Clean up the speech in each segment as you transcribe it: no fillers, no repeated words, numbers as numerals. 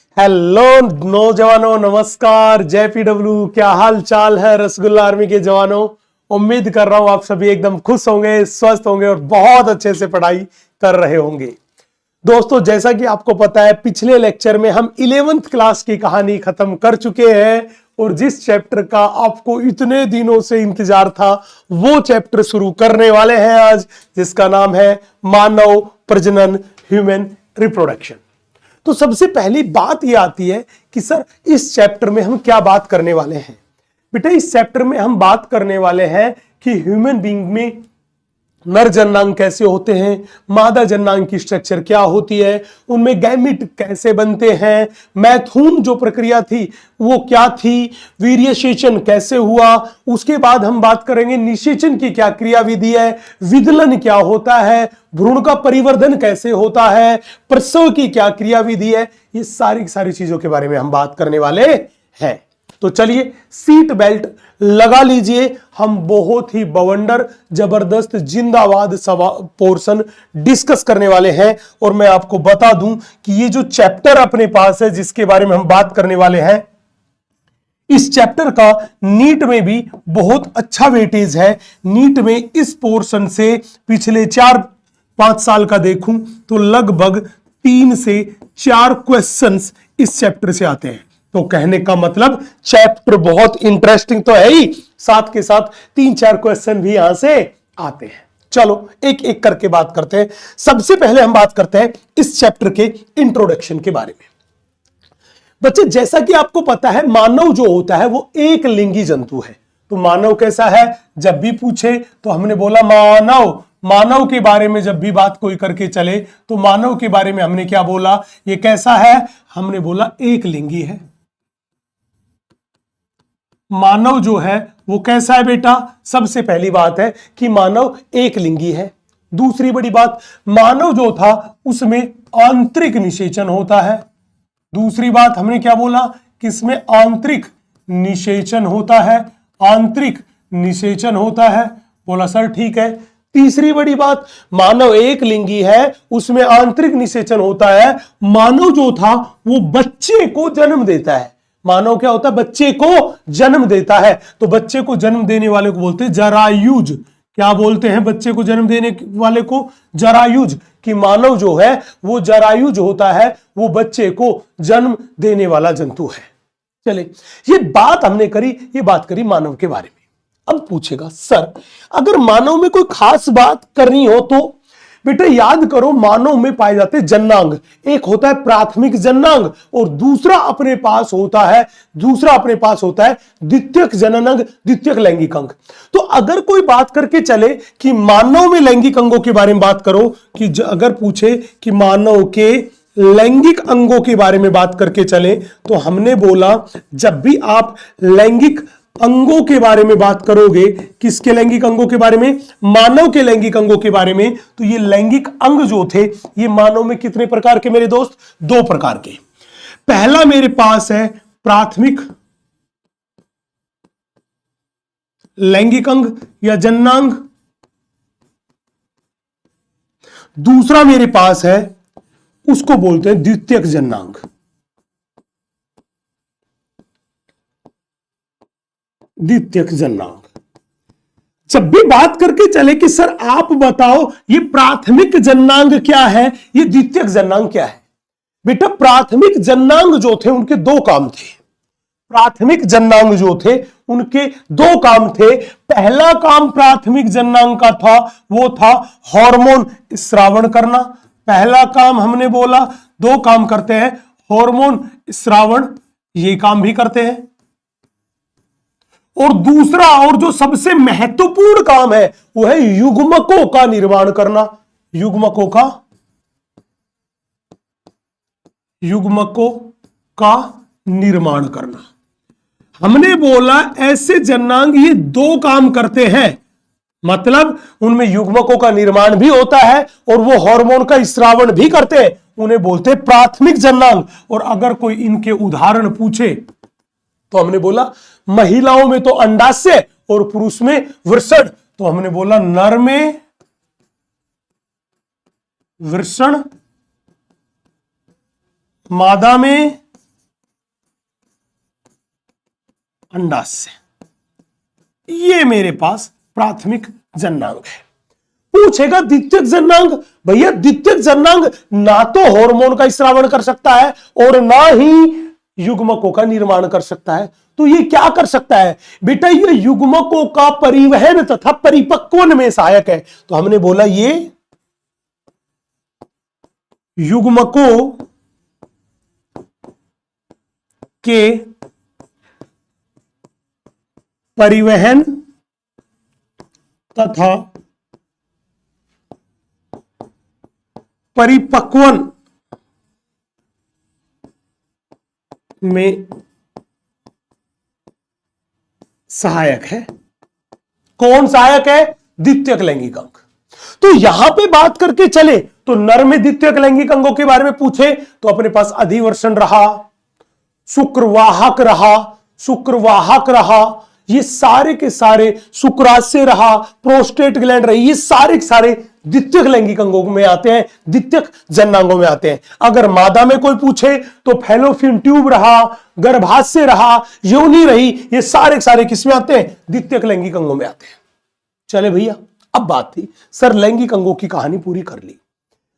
Hello नौजवानों, नमस्कार। जय पीडब्ल्यू, क्या हाल चाल है रसगुल्ला आर्मी के जवानों। उम्मीद कर रहा हूं आप सभी एकदम खुश होंगे, स्वस्थ होंगे और बहुत अच्छे से पढ़ाई कर रहे होंगे। दोस्तों, जैसा कि आपको पता है, पिछले लेक्चर में हम 11th क्लास की कहानी खत्म कर चुके हैं और जिस चैप्टर का आपको इतने दिनों से इंतजार था वो चैप्टर शुरू करने वाले हैं आज, जिसका नाम है मानव प्रजनन, ह्यूमन रिप्रोडक्शन। तो सबसे पहली बात यह आती है कि सर इस चैप्टर में हम क्या बात करने वाले हैं। बेटा, इस चैप्टर में हम बात करने वाले हैं कि ह्यूमन बीइंग में नर जननांग कैसे होते हैं, मादा जननांग की स्ट्रक्चर क्या होती है, उनमें गैमिट कैसे बनते हैं, मैथुन जो प्रक्रिया थी वो क्या थी, वीर्यसेचन कैसे हुआ, उसके बाद हम बात करेंगे निषेचन की क्या क्रियाविधि है, विदलन क्या होता है, भ्रूण का परिवर्धन कैसे होता है, प्रसव की क्या क्रियाविधि है। ये सारी चीजों के बारे में हम बात करने वाले हैं। तो चलिए सीट बेल्ट लगा लीजिए, हम बहुत ही बवंडर जबरदस्त जिंदाबाद पोर्शन डिस्कस करने वाले हैं। और मैं आपको बता दूं कि ये जो चैप्टर अपने पास है जिसके बारे में हम बात करने वाले हैं, इस चैप्टर का नीट में भी बहुत अच्छा वेटेज है। नीट में इस पोर्शन से पिछले 4-5 साल का देखूं तो लगभग 3 से 4 क्वेश्चंस इस चैप्टर से आते हैं। तो कहने का मतलब चैप्टर बहुत इंटरेस्टिंग तो है ही, साथ के साथ 3-4 क्वेश्चन भी यहां से आते हैं। चलो एक एक करके बात करते हैं। सबसे पहले हम बात करते हैं इस चैप्टर के इंट्रोडक्शन के बारे में। बच्चे, जैसा कि आपको पता है, मानव जो होता है वो एक लिंगी जंतु है। तो मानव कैसा है, जब भी पूछे तो हमने बोला मानव। मानव के बारे में जब भी बात कोई करके चले तो मानव के बारे में हमने क्या बोला, ये कैसा है, हमने बोला एक लिंगी है। मानव जो है वो कैसा है बेटा, सबसे पहली बात है कि मानव एक लिंगी है। दूसरी बड़ी बात, मानव जो था उसमें आंतरिक निषेचन होता है। दूसरी बात हमने क्या बोला कि इसमें आंतरिक निषेचन होता है, आंतरिक निषेचन होता है। बोला सर ठीक है। तीसरी बड़ी बात, मानव एक लिंगी है, उसमें आंतरिक निषेचन होता है। मानव जो था वो बच्चे को जन्म देता है। मानव क्या होता है, बच्चे को जन्म देता है। तो बच्चे को जन्म देने वाले को बोलते हैं जरायुज। क्या बोलते हैं बच्चे को जन्म देने वाले को, जरायुज। कि मानव जो है वो जरायुज होता है, वो बच्चे को जन्म देने वाला जंतु है। चले, ये बात हमने करी, ये बात करी मानव के बारे में। अब पूछेगा सर अगर मानव में कोई खास बात करनी हो तो बेटा याद करो, मानव में पाए जाते जननांग। एक होता है प्राथमिक जननांग और दूसरा अपने पास होता है द्वितीयक जननांग, द्वितीयक लैंगिक अंग। तो अगर कोई बात करके चले कि मानव में लैंगिक अंगों के बारे में बात करो, कि अगर पूछे कि मानव के लैंगिक अंगों के बारे में बात करके चले, तो हमने बोला जब भी आप लैंगिक अंगों के बारे में बात करोगे, किसके लैंगिक अंगों के बारे में, मानव के लैंगिक अंगों के बारे में, तो ये लैंगिक अंग जो थे ये मानव में कितने प्रकार के मेरे दोस्त, 2 प्रकार के। पहला मेरे पास है प्राथमिक लैंगिक अंग या जननांग। दूसरा मेरे पास है, उसको बोलते हैं द्वितीयक जननांग। द्वितीयक जननांग। जब भी बात करके चले कि सर आप बताओ ये प्राथमिक जननांग क्या है, ये द्वितीयक जननांग क्या है। बेटा प्राथमिक जननांग जो थे उनके 2 काम थे। प्राथमिक जननांग जो थे उनके 2 काम थे। पहला काम प्राथमिक जननांग का था वो था हार्मोन स्रावण करना। पहला काम हमने बोला 2 काम करते हैं, हार्मोन स्रावण, ये काम भी करते हैं। और दूसरा और जो सबसे महत्वपूर्ण काम है वो है युग्मकों का निर्माण करना। युग्मकों का निर्माण करना। हमने बोला ऐसे जननांग ये 2 काम करते हैं, मतलब उनमें युग्मकों का निर्माण भी होता है और वो हार्मोन का स्रावण भी करते हैं, उन्हें बोलते हैं प्राथमिक जननांग। और अगर कोई इनके उदाहरण पूछे तो हमने बोला महिलाओं में तो अंडाशय और पुरुष में वृषण। तो हमने बोला नर में वृषण, मादा में अंडाशय, ये मेरे पास प्राथमिक जननांग है। पूछेगा द्वितीयक जननांग, भैया द्वितीयक जननांग ना तो हार्मोन का स्रावण कर सकता है और ना ही युग्मकों का निर्माण कर सकता है। तो ये क्या कर सकता है बेटा, ये युग्मकों का परिवहन तथा परिपक्वन में सहायक है। तो हमने बोला ये युग्मकों के परिवहन तथा परिपक्वन में सहायक है। कौन सहायक है? द्वितीयक लैंगिक अंग। तो यहां पे बात करके चले तो नर में द्वितीयक लैंगिक अंगों के बारे में पूछे तो अपने पास अधिवर्षण रहा, शुक्रवाहक रहा, ये सारे के सारे शुक्राशय रहा, प्रोस्टेट ग्लैंड रही, ये सारे के सारे द्वितीयक लैंगिक अंगों में आते हैं, द्वितीयक जननांगों में आते हैं। अगर मादा में कोई पूछे तो फैलोपियन ट्यूब रहा, गर्भाशय रहा, योनि रही, ये सारे के सारे किसमें आते हैं? द्वितीयक लैंगिक अंगों में आते हैं। चले भैया, अब बात थी सर लैंगिक अंगों की कहानी पूरी कर ली,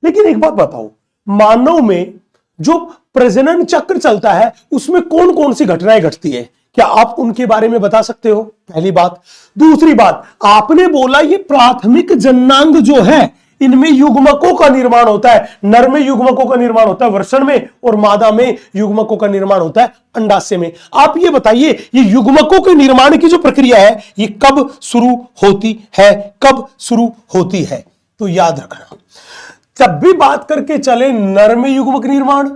लेकिन एक बात बताओ, मानव में जो प्रजनन चक्र चलता है उसमें कौन कौन सी घटनाएं घटती है? क्या आप उनके बारे में बता सकते हो? पहली बात। दूसरी बात, आपने बोला ये प्राथमिक जननांग जो है इनमें युग्मकों का निर्माण होता है। नर में युग्मकों का निर्माण होता है वृषण में और मादा में युग्मकों का निर्माण होता है अंडाशय में। आप ये बताइए ये युग्मकों के निर्माण की जो प्रक्रिया है ये कब शुरू होती है? कब शुरू होती है? तो याद रखना, जब भी बात करके चले नर में युग्मक निर्माण,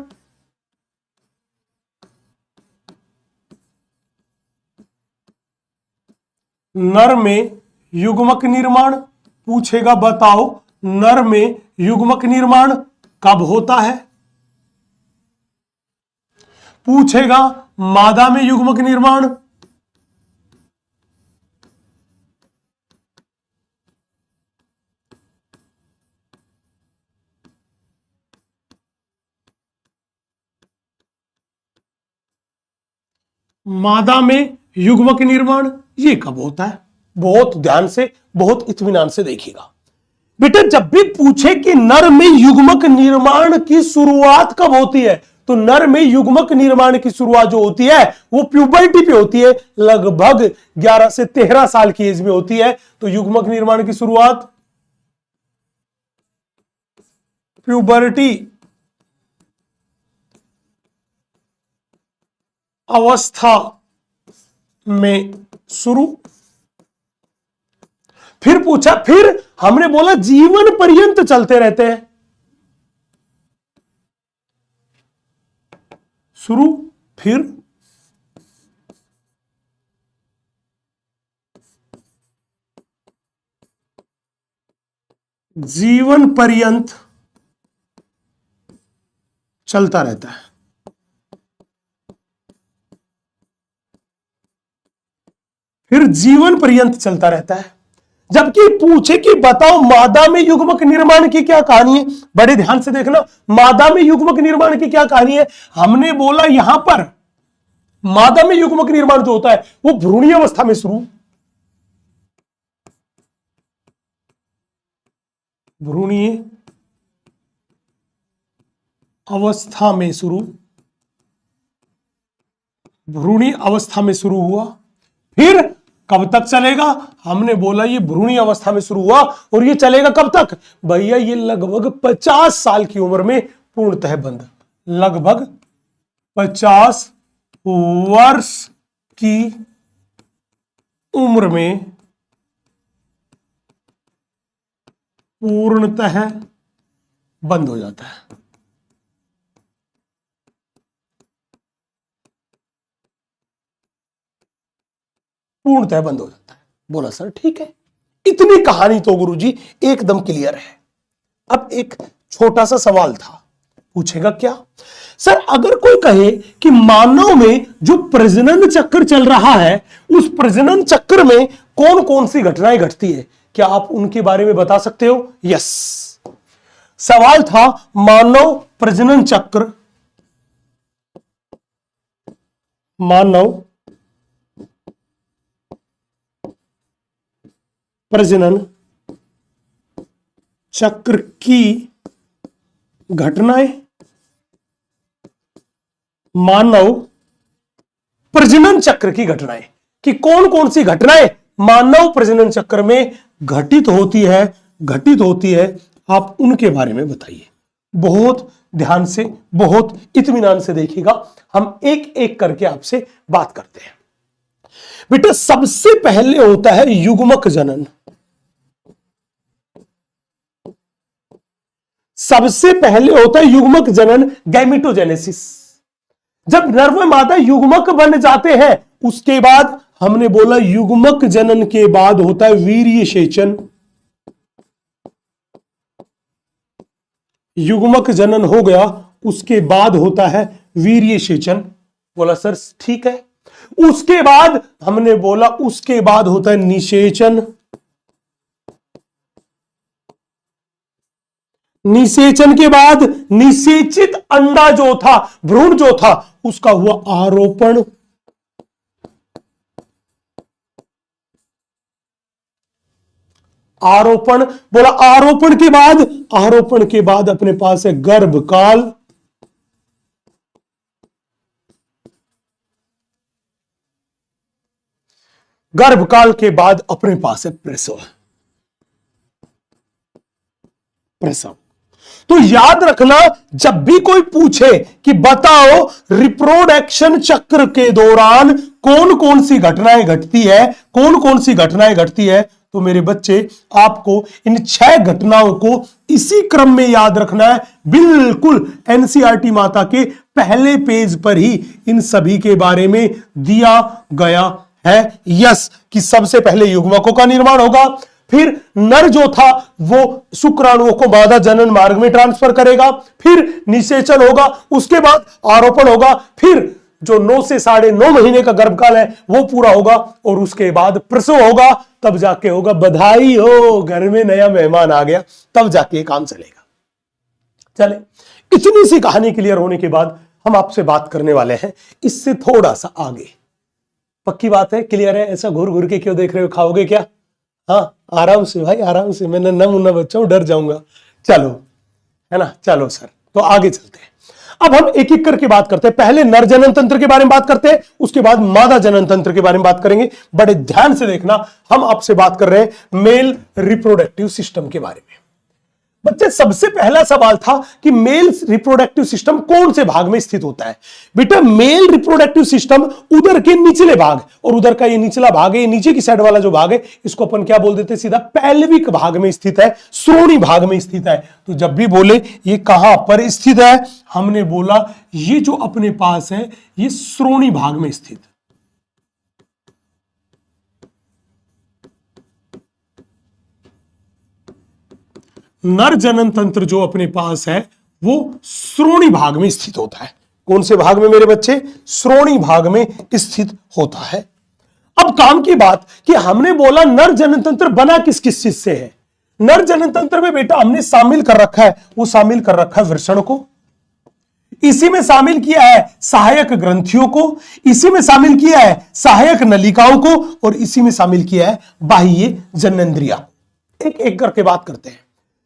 नर में युग्मक निर्माण पूछेगा, बताओ नर में युग्मक निर्माण कब होता है? पूछेगा मादा में युग्मक निर्माण मादा में युग्मक निर्माण ये कब होता है? बहुत ध्यान से, बहुत इत्मीनान से देखिएगा बेटा। जब भी पूछे कि नर में युग्मक निर्माण की शुरुआत कब होती है, तो नर में युग्मक निर्माण की शुरुआत जो होती है वो प्यूबर्टी पे होती है, लगभग 11 से 13 साल की एज में होती है। तो युग्मक निर्माण की शुरुआत प्यूबर्टी अवस्था में शुरू। फिर पूछा, फिर हमने बोला जीवन पर्यंत चलते रहते हैं। शुरू, फिर जीवन पर्यंत चलता रहता है। फिर जीवन पर्यंत चलता रहता है। जबकि पूछे कि बताओ मादा में युग्मक निर्माण की क्या कहानी है, बड़े ध्यान से देखना, मादा में युग्मक निर्माण की क्या कहानी है। हमने बोला यहां पर मादा में युग्मक निर्माण जो होता है वो भ्रूणीय अवस्था में शुरू, भ्रूणीय अवस्था में शुरू, भ्रूणीय अवस्था में शुरू हुआ। फिर कब तक चलेगा? हमने बोला ये भ्रूणीय अवस्था में शुरू हुआ और ये चलेगा कब तक? भैया ये लगभग 50 साल की उम्र में पूर्णतः बंद, लगभग 50 वर्ष की उम्र में पूर्णतः बंद हो जाता है। पूर्णतः बंद हो जाता है। बोला सर ठीक है, इतनी कहानी तो गुरुजी एकदम क्लियर है। अब एक छोटा सा सवाल था, पूछेगा क्या सर, अगर कोई कहे कि मानव में जो प्रजनन चक्र चल रहा है उस प्रजनन चक्र में कौन कौन सी घटनाएं घटती है, क्या आप उनके बारे में बता सकते हो? यस, सवाल था मानव प्रजनन चक्र, मानव प्रजनन चक्र की घटनाएं, मानव प्रजनन चक्र की घटनाएं, कि कौन कौन सी घटनाएं मानव प्रजनन चक्र में घटित होती है, आप उनके बारे में बताइए। बहुत ध्यान से, बहुत इत्मीनान से देखिएगा, हम एक एक करके आपसे बात करते हैं। बेटा सबसे पहले होता है युग्मक जनन। सबसे पहले होता है युग्मक जनन, गैमेटोजेनेसिस। जब नर व मादा युग्मक बन जाते हैं, उसके बाद हमने बोला युग्मक जनन के बाद होता है वीर्य सेचन। युग्मक जनन हो गया, उसके बाद होता है वीर्य सेचन। बोला सर ठीक है। उसके बाद हमने बोला उसके बाद होता है निषेचन। निषेचन के बाद निषेचित अंडा जो था, भ्रूण जो था, उसका हुआ आरोपण। आरोपण बोला, आरोपण के बाद अपने पास है गर्भकाल। गर्भकाल के बाद अपने पास है प्रसव। तो याद रखना, जब भी कोई पूछे कि बताओ रिप्रोडक्शन चक्र के दौरान कौन कौन सी घटनाएं घटती है, तो मेरे बच्चे आपको इन 6 घटनाओं को इसी क्रम में याद रखना है। बिल्कुल एनसीईआरटी माता के पहले पेज पर ही इन सभी के बारे में दिया गया है। यस, कि सबसे पहले युग्मकों का निर्माण होगा, फिर नर जो था वो शुक्राणुओं को मादा जनन मार्ग में ट्रांसफर करेगा, फिर निषेचन होगा, उसके बाद आरोपण होगा, फिर जो 9 से 9.5 महीने का गर्भकाल है वो पूरा होगा, और उसके बाद प्रसव होगा। तब जाके होगा बधाई हो, घर में नया मेहमान आ गया, तब जाके काम चलेगा। चले, इतनी सी कहानी क्लियर होने के बाद हम आपसे बात करने वाले हैं इससे थोड़ा सा आगे। पक्की बात है, क्लियर है? ऐसा घूर घूर के क्यों देख रहे हो? खाओगे क्या? हाँ आराम से भाई, आराम से, मैं नन्हा मुन्ना बच्चा हूं, डर जाऊंगा। चलो, है ना? चलो सर, तो आगे चलते हैं। अब हम एक एक करके बात करते हैं। पहले नर जनन तंत्र के बारे में बात करते हैं, उसके बाद मादा जनन तंत्र के बारे में बात करेंगे। बड़े ध्यान से देखना, हम आपसे बात कर रहे हैं मेल रिप्रोडक्टिव सिस्टम के बारे में। बच्चे, सबसे पहला सवाल था कि मेल रिप्रोडक्टिव सिस्टम कौन से भाग में स्थित होता है? बेटा मेल रिप्रोडक्टिव सिस्टम उधर के निचले भाग, और उधर का ये निचला भाग है, ये नीचे की साइड वाला जो भाग है, इसको अपन क्या बोल देते हैं? सीधा पैल्विक भाग में स्थित है, श्रोणी भाग में स्थित है। तो जब भी बोले ये कहां पर स्थित है, हमने बोला ये जो अपने पास है ये श्रोणी भाग में स्थित। नर जनन तंत्र जो अपने पास है वो श्रोणी भाग में स्थित होता है। कौन से भाग में मेरे बच्चे? श्रोणी भाग में स्थित होता है। अब काम की बात कि हमने बोला नर जनन तंत्र बना किस किस चीज से है? नर जनन तंत्र में बेटा हमने शामिल कर रखा है, वो शामिल कर रखा है वृषण को, इसी में शामिल किया है सहायक ग्रंथियों को, इसी में शामिल किया है सहायक नलिकाओं को, और इसी में शामिल किया है बाह्य जननेंद्रिया। एक एक करके बात करते हैं।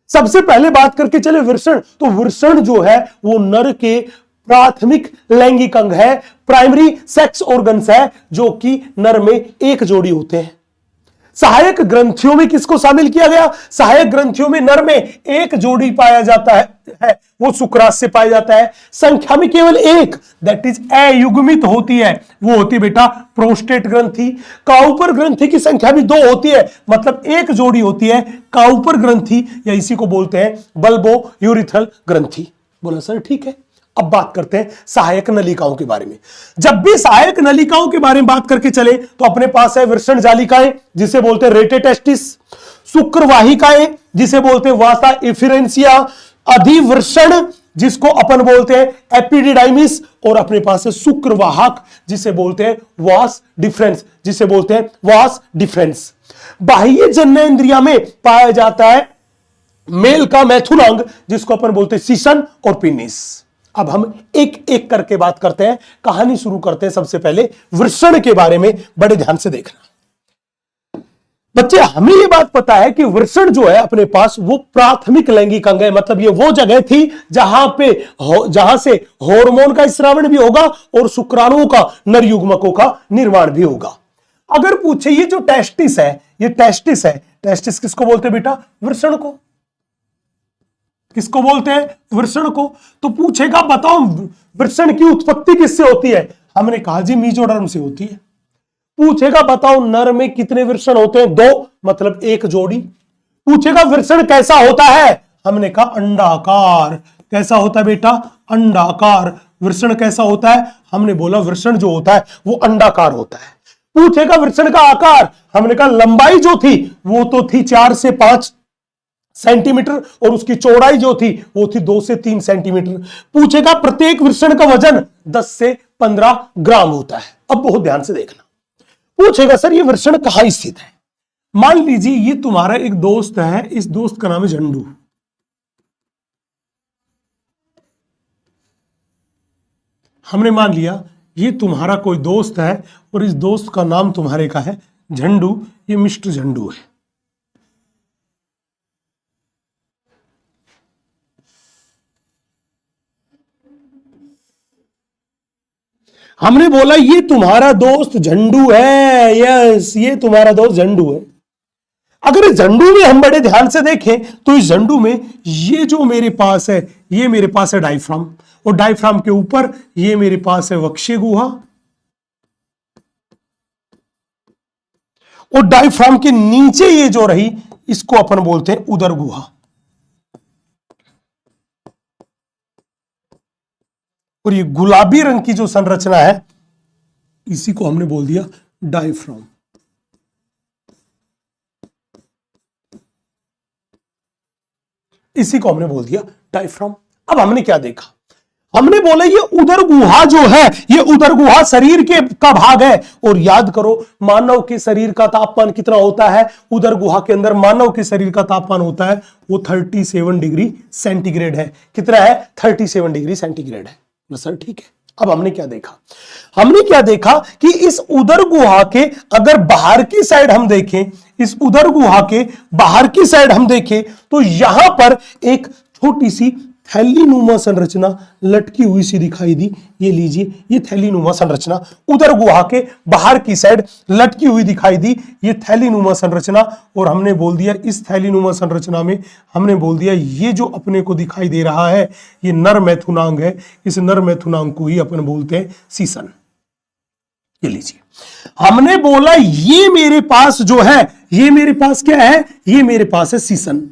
सबसे पहले बात करके चले वृषण। तो वृषण जो है वो नर के प्राथमिक लैंगिक अंग है, प्राइमरी सेक्स ऑर्गन्स है, जो कि नर में एक जोड़ी होते हैं। सहायक ग्रंथियों में किसको शामिल किया गया? सहायक ग्रंथियों में नर में एक जोड़ी पाया जाता है, वो शुक्राशय से पाया जाता है। संख्या में केवल एक, दैट इज अयुग्मित होती है, वो होती है बेटा प्रोस्टेट ग्रंथि। काउपर ग्रंथि की संख्या भी 2 होती है, मतलब एक जोड़ी होती है काउपर ग्रंथि, या इसी को बोलते हैं बल्बो यूरिथ्रल ग्रंथि। बोला सर ठीक है। अब बात करते हैं सहायक नलिकाओं के बारे में। जब भी सहायक नलिकाओं के बारे में बात करके चले तो अपने पास है वृषण जालिकाएं, जिसे बोलते हैं रेटेटेस्टिस, शुक्रवाहिकाएं, जिसे बोलते हैं वासा एफिरेंसिया, अधिवृषण, जिसको अपन बोलते हैं एपिडिडाइमिस, और अपने पास है शुक्रवाहक, जिसे बोलते हैं वास डिफरेंस, जिसे बोलते हैं वास डिफरेंस। बाह्य जननेंद्रिया में पाया जाता है मेल का मैथुनांग, जिसको अपन बोलते हैं सीसन और पिनिस। अब हम एक एक करके बात करते हैं, कहानी शुरू करते हैं। सबसे पहले वृषण के बारे में बड़े ध्यान से देखना। बच्चे हमें ये बात पता है कि वृषण जो है अपने पास वो प्राथमिक लैंगिक अंग है, मतलब ये वो जगह थी जहां से हार्मोन का स्रावण भी होगा और शुक्राणुओं का, नर युग्मकों का निर्माण भी होगा। अगर पूछे ये जो टेस्टिस है, ये टेस्टिस है, टेस्टिस किसको बोलते हैं बेटा? वृषण को। किसको बोलते हैं? वृषण को। तो पूछेगा बताओ वृषण की उत्पत्ति किससे होती है? हमने कहा जी मीजोडर्म से होती है। पूछेगा बताओ नर में कितने वृषण होते हैं? 2, मतलब एक जोड़ी। पूछेगा वृषण कैसा होता है? हमने कहा अंडाकार। कैसा होता है बेटा? अंडाकार। वृषण कैसा होता है? हमने बोला वृषण जो होता है वो अंडाकार होता है। पूछेगा वृषण का आकार? हमने कहा लंबाई जो थी वो तो थी 4 से 5 सेंटीमीटर और उसकी चौड़ाई जो थी वो थी 2 से 3 सेंटीमीटर। पूछेगा प्रत्येक वृषण का वजन 10 से 15 ग्राम होता है। अब बहुत ध्यान से देखना। पूछेगा सर ये वृषण कहां स्थित है? मान लीजिए ये तुम्हारा एक दोस्त है, इस दोस्त का नाम है झंडू। हमने मान लिया ये तुम्हारा कोई दोस्त है और इस दोस्त का नाम तुम्हारे का है झंडू, ये मिस्टर झंडू है। हमने बोला ये तुम्हारा दोस्त झंडू है, यस ये तुम्हारा दोस्त झंडू है। अगर इस झंडू में हम बड़े ध्यान से देखें तो इस झंडू में ये जो मेरे पास है, ये मेरे पास है डायफ्राम, और डायफ्राम के ऊपर ये मेरे पास है वक्षीय गुहा, और डायफ्राम के नीचे ये जो रही इसको अपन बोलते हैं उदर गुहा, और ये गुलाबी रंग की जो संरचना है इसी को हमने बोल दिया डायफ्राम। इसी को हमने बोल दिया डायफ्राम। अब हमने क्या देखा? हमने बोला ये उदर गुहा जो है, ये उदर गुहा शरीर के का भाग है। और याद करो मानव के शरीर का तापमान कितना होता है? उदर गुहा के अंदर मानव के शरीर का तापमान होता है वो 37 डिग्री सेंटीग्रेड है। कितना है? 37 डिग्री सेंटीग्रेड है। सर ठीक है। अब हमने क्या देखा? हमने क्या देखा कि इस उदर गुहा के अगर बाहर की साइड हम देखें, इस उदर गुहा के बाहर की साइड हम देखें तो यहां पर एक छोटी सी थैलीनुमा संरचना लटकी हुई सी दिखाई दी। ये लीजिए, ये थैलीनुमा संरचना उदर गुहा के बाहर की साइड लटकी हुई दिखाई दी, ये थैलीनुमा संरचना। और हमने बोल दिया इस थैलीनुमा संरचना में हमने बोल दिया ये जो अपने को दिखाई दे रहा है ये नर मैथुनांग है। इस नर मैथुनांग को ही अपन बोलते हैं सीसन। ये लीजिए, हमने बोला ये मेरे पास जो है, ये मेरे पास क्या है? ये मेरे पास है सीसन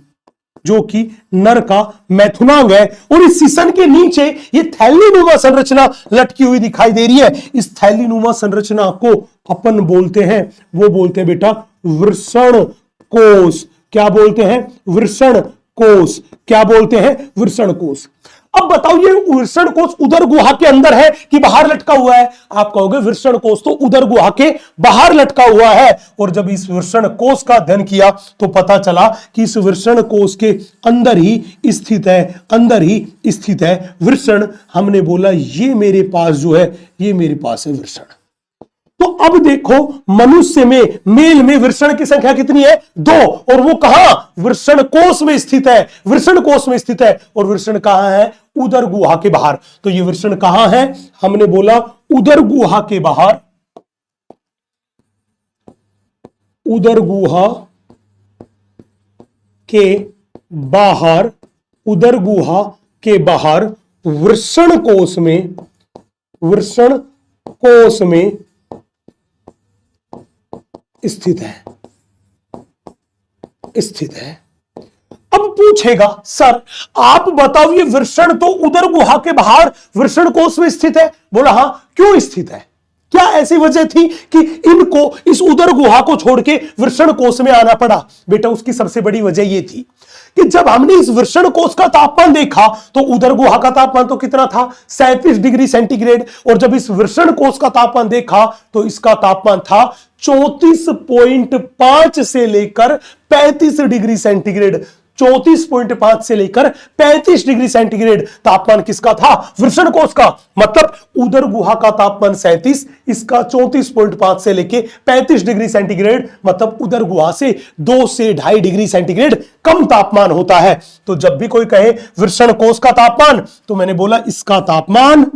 जो कि नर का मैथुनांग है। और इस सीसन के नीचे ये थैलीनुमा संरचना लटकी हुई दिखाई दे रही है। इस थैलीनुमा संरचना को अपन बोलते हैं, वो बोलते हैं बेटा वृषण कोष। क्या बोलते हैं? वृषण कोष। क्या बोलते हैं? वृषण कोष। अब बताओ ये वृषण कोष उदर गुहा के अंदर है कि बाहर लटका हुआ है? आप कहोगे वृषण कोष तो उदर गुहा के बाहर लटका हुआ है। और जब इस वृषण कोष का अध्ययन किया तो पता चला कि इस वृषण कोष के अंदर ही स्थित है, अंदर ही स्थित है वृषण। हमने बोला ये मेरे पास जो है, ये मेरे पास है वृषण। तो अब देखो मनुष्य में, मेल में वृषण की संख्या कितनी है? 2। और वो कहां? वृषण कोष में स्थित है। वृषण कोष में स्थित है। और वृषण कहां है? उदर गुहा के बाहर। तो ये वृषण कहां है? हमने बोला उदर गुहा के बाहर। उदर गुहा के बाहर, उदर गुहा के बाहर वृषण कोष में, वृषण कोष में स्थित है, स्थित है। अब पूछेगा सर आप बताओ ये वृषण तो उदर गुहा के बाहर वृषण कोष में स्थित है। बोला हां, क्यों स्थित है? क्या ऐसी वजह थी कि इनको इस उदर गुहा को छोड़ के वृषण कोष में आना पड़ा? बेटा उसकी सबसे बड़ी वजह यह थी कि जब हमने इस वृषण कोष का तापमान देखा तो उदर गुहा का तापमान तो कितना था? 37 डिग्री सेंटीग्रेड। और जब इस वृषण कोष का तापमान देखा तो इसका तापमान था 34.5 से लेकर 35 डिग्री सेंटीग्रेड। 34.5 से लेकर 35 डिग्री सेंटीग्रेड तापमान किसका था? वृषण कोश का। मतलब उदर गुहा का तापमान 37, इसका 34.5 से लेकर 35 डिग्री सेंटीग्रेड, मतलब उदर गुहा से 2 से 2.5 डिग्री सेंटीग्रेड कम तापमान होता है। तो जब भी कोई कहे वृषण कोश का तापमान, तो मैंने बोला इसका तापमान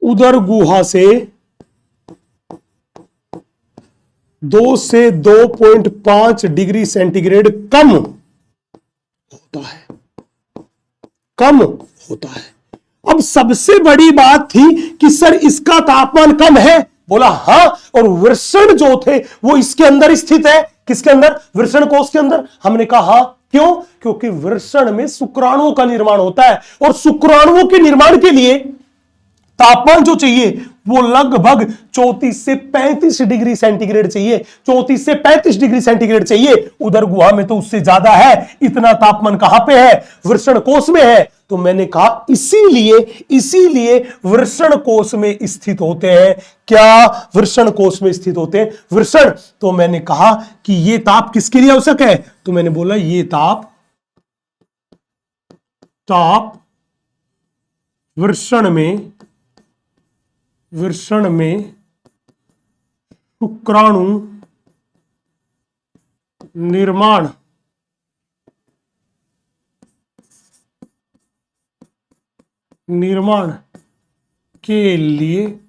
उदर गुहा से 2 से 2.5 डिग्री सेंटीग्रेड कम होता है। अब सबसे बड़ी बात थी कि सर इसका तापमान कम है। बोला हां, और वृषण जो थे वो इसके अंदर स्थित है। किसके अंदर? वृषण कोश के अंदर। हमने कहा हां, क्यों? क्योंकि वृषण में शुक्राणुओं का निर्माण होता है, और शुक्राणुओं के निर्माण के लिए तापमान जो चाहिए वो लगभग 34 से 35 डिग्री सेंटीग्रेड चाहिए। 34 से 35 डिग्री सेंटीग्रेड चाहिए। उदर गुहा में तो उससे ज्यादा है। इतना तापमान कहां पे है? वृषण कोश में है। तो मैंने कहा इसीलिए वृषण कोश में स्थित होते हैं। क्या वृषण कोश में स्थित होते हैं? वृषण। तो मैंने कहा कि ये ताप किसके लिए आवश्यक है? तो मैंने बोला ये ताप वृषण में शुक्राणु निर्माण के लिए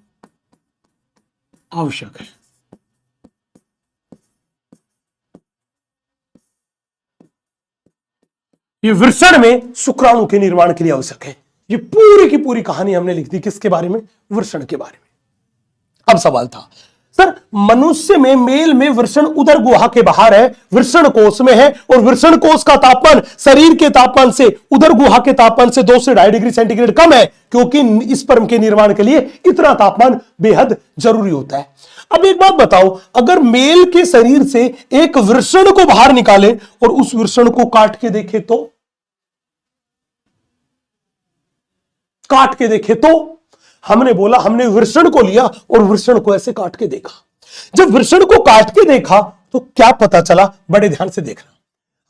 आवश्यक है। ये वृषण में शुक्राणु के निर्माण के लिए आवश्यक है। ये पूरी की पूरी कहानी हमने लिख दी। किसके बारे में? वृषण के बारे में। अब सवाल था सर, मनुष्य में मेल में वृषण उदर गुहा के बाहर है, वृषण कोश में है, और वृषण कोश का तापमान शरीर के तापमान से, उदर गुहा के तापमान से 2 से 2.5 डिग्री सेंटीग्रेड कम है, क्योंकि स्पर्म के निर्माण के लिए इतना तापमान बेहद जरूरी होता है। अब एक बात बताओ, अगर मेल के शरीर से एक वृषण को बाहर निकाले और उस वृषण को काट के देखे तो हमने बोला, हमने वृषण को लिया और वृषण को ऐसे काट के देखा। जब वृषण को काट के देखा तो क्या पता चला? बड़े ध्यान से देखना।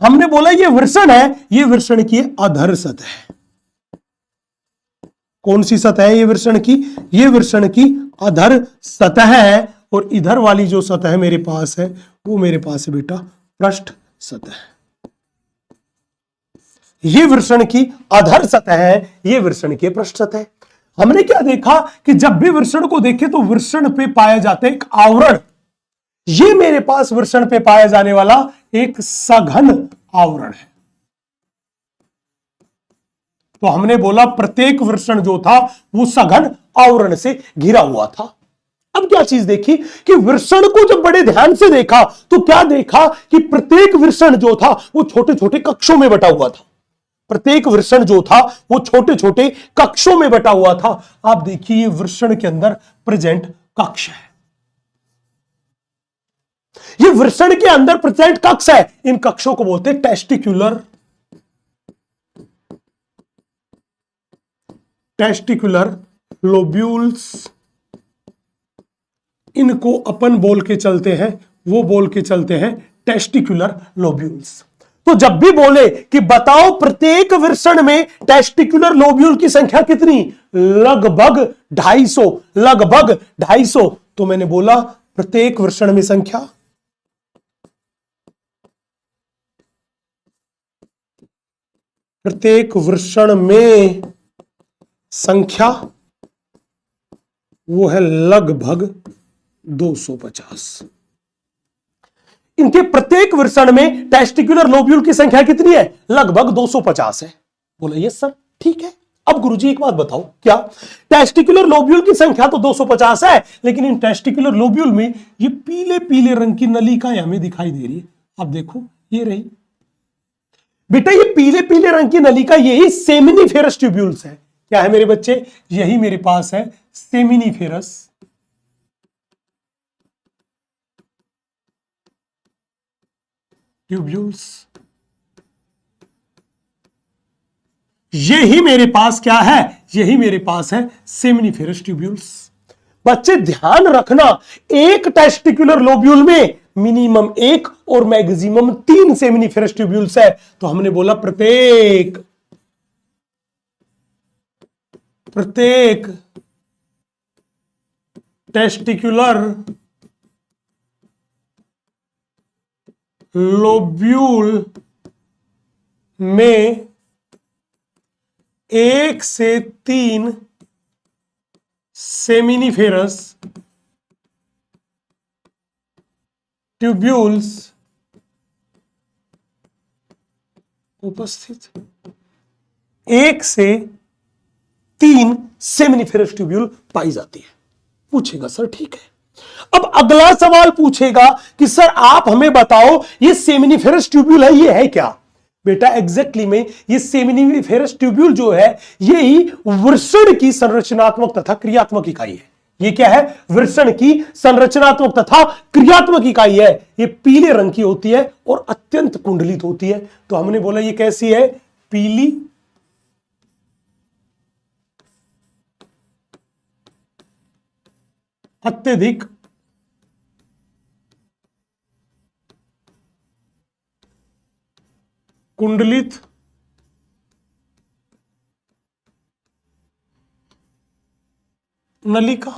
हमने बोला ये वृषण है, ये वृषण की अधर सतह है। कौन सी सतह है ये वृषण की? ये वृषण की अधर सतह है, और इधर वाली जो सतह मेरे पास है वो मेरे पास है बेटा पृष्ठ सतह। ये वृषण की अधर सतह है, ये वृषण की पृष्ठ सतह। हमने क्या देखा कि जब भी वृषण को देखे तो वृषण पे पाया जाता है एक आवरण। ये मेरे पास वृषण पे पाया जाने वाला एक सघन आवरण है। तो हमने बोला प्रत्येक वृषण जो था वो सघन आवरण से घिरा हुआ था। अब क्या चीज देखी कि वृषण को जब बड़े ध्यान से देखा तो क्या देखा कि प्रत्येक वृषण जो था वो छोटे छोटे कक्षों में बटा हुआ था। प्रत्येक वृषण जो था वो छोटे छोटे कक्षों में बटा हुआ था। आप देखिए वृषण के अंदर प्रेजेंट कक्ष है। ये वृषण के अंदर प्रेजेंट कक्ष है। इन कक्षों को बोलते हैं टेस्टिकुलर लोब्यूल्स। इनको अपन बोल के चलते हैं, वो बोल के चलते हैं टेस्टिकुलर लोब्यूल्स। तो जब भी बोले कि बताओ प्रत्येक वृषण में टेस्टिकुलर लोब्यूल की संख्या कितनी? लगभग 250। तो मैंने बोला प्रत्येक वृषण में संख्या वो है लगभग 250। इनके प्रत्येक वृषण में टेस्टिकुलर लोब्यूल की संख्या कितनी है? लगभग 250 है। बोला यस सर, ठीक है। अब गुरुजी एक बात बताओ, क्या टेस्टिकुलर लोब्यूल की संख्या तो 250 है, लेकिन इन टेस्टिकुलर लोब्यूल में ये पीले पीले रंग की नलिकाएं हमें दिखाई दे रही है। अब देखो ये रही बेटा, ये पीले पीले रंग की नलिका यही सेमिनिफेरस ट्यूब्यूल्स है। क्या है मेरे बच्चे? यही मेरे पास है सेमिनिफेरस ट्यूब्यूल्स। यही मेरे पास क्या है, यही मेरे पास है सेमिनिफेरस ट्यूब्यूल्स। बच्चे ध्यान रखना, एक टेस्टिकुलर लोब्यूल में मिनिमम एक और मैक्सिमम 3 सेमिनिफेरस ट्यूब्यूल्स है। तो हमने बोला प्रत्येक टेस्टिकुलर लोब्यूल में 1 से 3 सेमिनिफेरस ट्यूब्यूल्स उपस्थित, 1 से 3 सेमिनिफेरस ट्यूब्यूल पाई जाती है। पूछेगा सर ठीक है, अब अगला सवाल पूछेगा कि सर आप हमें बताओ ये सेमिनिफेरस ट्यूब्यूल है, ये है क्या? बेटा एग्जैक्टली में ये सेमिनिफेरस ट्यूब्यूल जो है यही वृषण की संरचनात्मक तथा क्रियात्मक इकाई है। ये क्या है? वृषण की संरचनात्मक तथा क्रियात्मक इकाई है। ये पीले रंग की होती है और अत्यंत कुंडलित होती है। तो हमने बोला ये कैसी है? पीली अत्यधिक कुंडलित नलिका।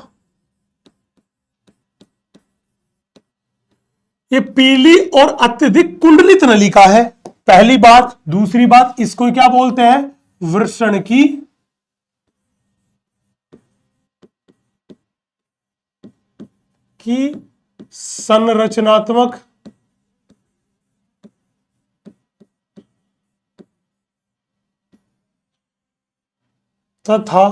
ये पीली और अत्यधिक कुंडलित नलिका है, पहली बात। दूसरी बात, इसको क्या बोलते हैं? वृषण की संरचनात्मक तथा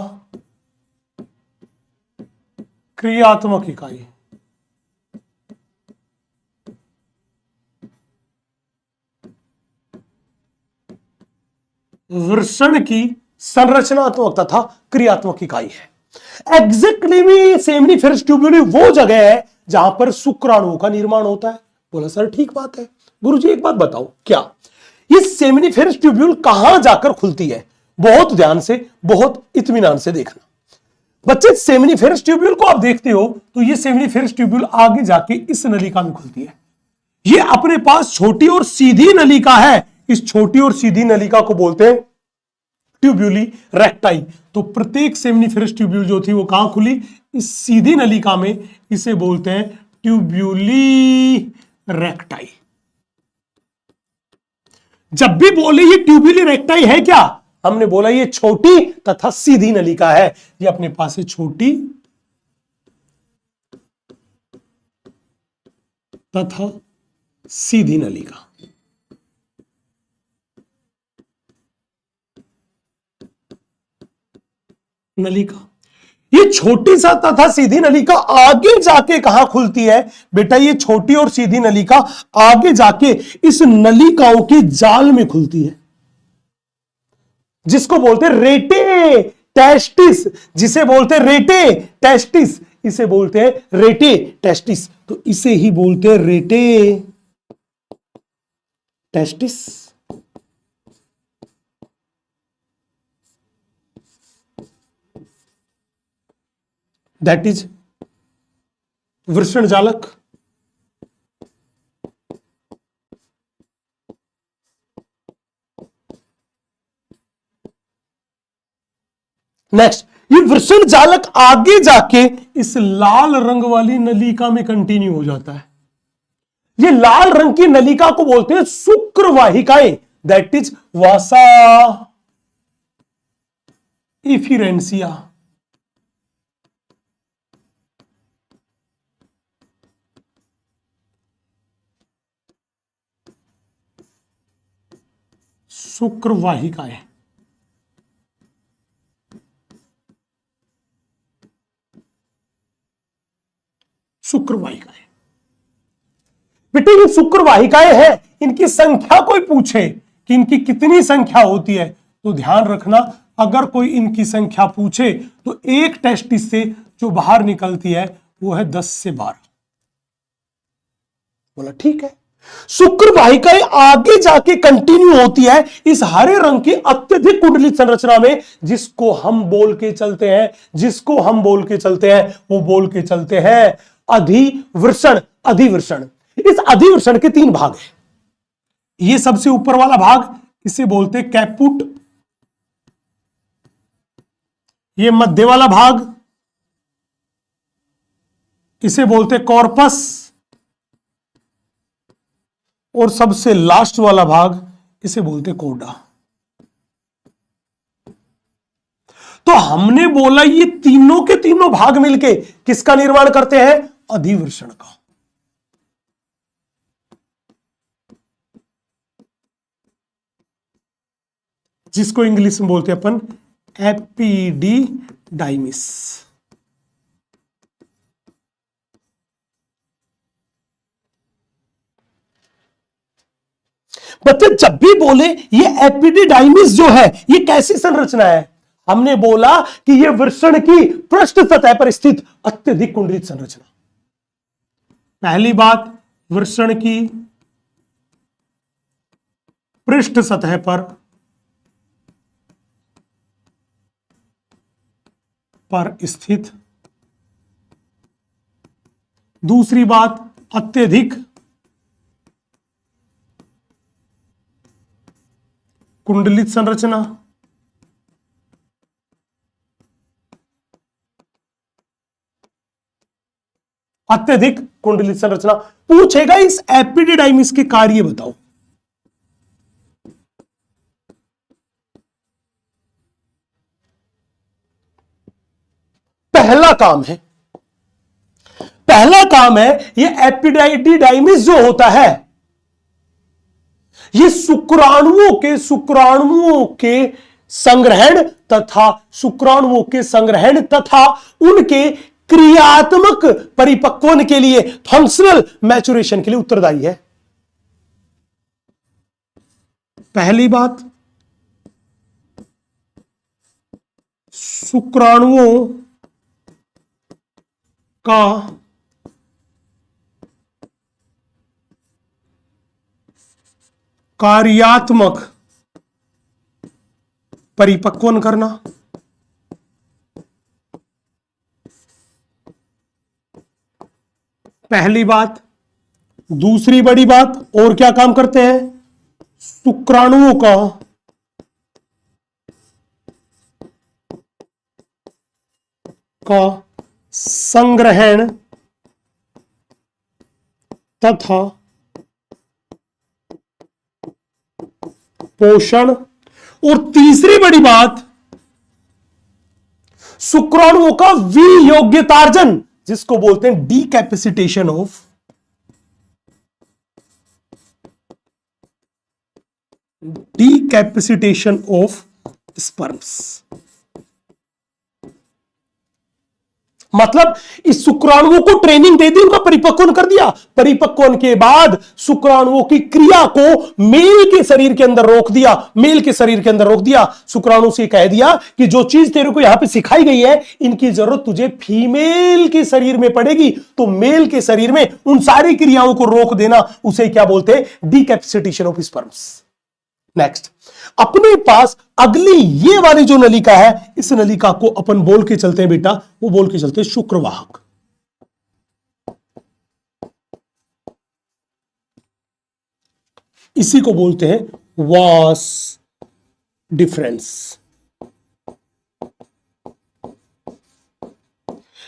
क्रियात्मक इकाई। वृषण की संरचनात्मक तथा क्रियात्मक इकाई है। एग्जैक्टली में सेमिनिफेरस ट्यूब्यूल वो जगह है जहां पर शुक्राणुओं का निर्माण होता है। बोला सर ठीक बात है। गुरुजी एक बात बताओ, क्या ये सेमिनिफेरस ट्यूब्यूल कहां जाकर खुलती है? बहुत ध्यान से, बहुत इत्मीनान से देखना बच्चे। सेमिनिफेरस ट्यूब्यूल को आप देखते हो तो ये सेमिनिफेरस ट्यूब्यूल आगे जाके इस नलिका में खुलती है। ये अपने पास छोटी और सीधी नलिका है। इस छोटी और सीधी नलिका को बोलते हैं ट्यूब्यूली रेक्टाई। तो प्रत्येक सेमिनिफेरस ट्यूब्यूल जो थी वो कहां खुली? इस सीधी नलिका में। इसे बोलते हैं ट्यूब्यूली रेक्टाई। जब भी बोले ये ट्यूब्यूली रेक्टाई है क्या, हमने बोला ये छोटी तथा सीधी नलिका है। ये अपने पास है छोटी तथा सीधी नलिका। ये छोटी सा तथा सीधी नलिका आगे जाके कहां खुलती है? बेटा ये छोटी और सीधी नलिका आगे जाके इस नलिकाओं के जाल में खुलती है, जिसको बोलते हैं रेटे टेस्टिस। जिसे बोलते हैं रेटे टेस्टिस, इसे बोलते हैं रेटे टेस्टिस। तो इसे ही बोलते हैं रेटे टेस्टिस। दैट इज वृषण जालक। नेक्स्ट, ये वृषण जालक आगे जाके इस लाल रंग वाली नलिका में कंटिन्यू हो जाता है। ये लाल रंग की नलिका को बोलते हैं शुक्रवाहिकाएं। दैट इज वासा इफिरेंसिया। शुक्रवाहिकाएं। शुक्रवाहिकाएं बेटे, ये शुक्रवाहिकाएं हैं। इनकी संख्या कोई पूछे कि इनकी कितनी संख्या होती है, तो ध्यान रखना, अगर कोई इनकी संख्या पूछे तो एक टेस्टिस से जो बाहर निकलती है वो है 10 से 12। बोला ठीक है। शुक्र वाहिकाएं आगे जाके कंटिन्यू होती है इस हरे रंग की अत्यधिक कुंडलित संरचना में, जिसको हम बोल के चलते हैं, वो बोल के चलते हैं अधिवृषण। अधिवृषण, इस अधिवृषण के तीन भाग हैं। ये सबसे ऊपर वाला भाग, इसे बोलते कैपुट। ये मध्य वाला भाग, इसे बोलते कॉर्पस। और सबसे लास्ट वाला भाग, इसे बोलते कोडा। तो हमने बोला ये तीनों के तीनों भाग मिलके किसका निर्माण करते हैं? अधिवृषण का। जिसको इंग्लिश में बोलते हैं अपन एपिडिडाइमिस। बच्चे जब भी बोले ये एपिडिडाइमिस जो है ये कैसी संरचना है, हमने बोला कि ये वृषण की पृष्ठ सतह पर स्थित अत्यधिक कुंडलित संरचना। पहली बात, वृषण की पृष्ठ सतह पर स्थित। दूसरी बात, अत्यधिक कुंडलित संरचना। अत्यधिक कुंडलित संरचना। पूछेगा इस एपिडिडाइमिस के कार्य बताओ। पहला काम है ये एपिडिडाइमिस जो होता है ये शुक्राणुओं के संग्रहण तथा उनके क्रियात्मक परिपक्वन के लिए, फंक्शनल मैच्योरेशन के लिए उत्तरदायी है। पहली बात, शुक्राणुओं का कार्यात्मक परिपक्वन करना। पहली बात। दूसरी बड़ी बात, और क्या काम करते हैं? शुक्राणुओं का संग्रहण तथा पोषण। और तीसरी बड़ी बात, शुक्राणुओं का वियोग्यतार्जन, जिसको बोलते हैं डीकैपेसिटेशन ऑफ स्पर्म्स। मतलब इस शुक्राणुओं को ट्रेनिंग दे दी, उनका परिपक्वन कर दिया। परिपक्वन के बाद शुक्राणुओं की क्रिया को मेल के शरीर के अंदर रोक दिया। शुक्राणु से कह दिया कि जो चीज तेरे को यहां पे सिखाई गई है, इनकी जरूरत तुझे फीमेल के शरीर में पड़ेगी, तो मेल के शरीर में उन सारी क्रियाओं को रोक देना, उसे क्या बोलते हैं? डीकैपेसिटेशन ऑफ स्पर्म्स। नेक्स्ट, अपने पास अगली ये वाली जो नलिका है, इस नलिका को अपन बोल के चलते हैं बेटा, वो बोल के चलते हैं शुक्रवाहक। इसी को बोलते हैं वास डिफरेंस।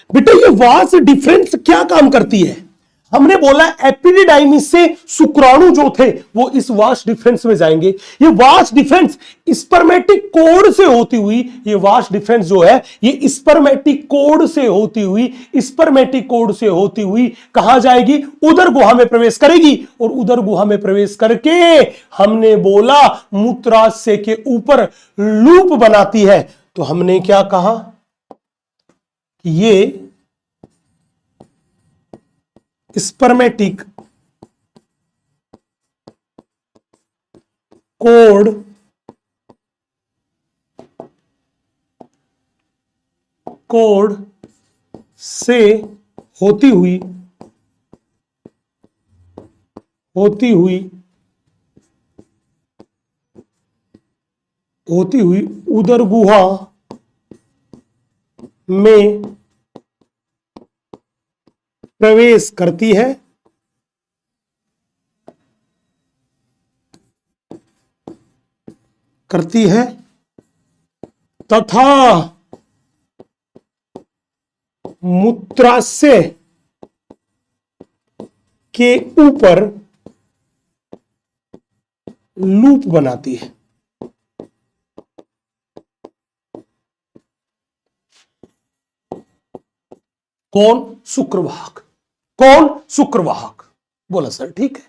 बेटा ये वास डिफरेंस क्या काम करती है? हमने बोला एपिडिडाइमिस से शुक्राणु जो थे वो इस वास डिफरेंस में जाएंगे। ये वास डिफरेंस स्पर्मेटिक कोड से होती हुई, ये वास डिफरेंस जो है ये स्पर्मेटिक कोड से होती हुई कहां जाएगी? उदर गुहा में प्रवेश करेगी। और उदर गुहा में प्रवेश करके हमने बोला मूत्राशय के ऊपर लूप बनाती है। तो हमने क्या कहा? ये स्पर्मेटिक कोड से होती हुई होती हुई उदर गुहा में प्रवेश करती है तथा मूत्राशय के ऊपर लूप बनाती है। कौन? शुक्रवाहक। कौन? शुक्रवाहक। बोला सर ठीक है।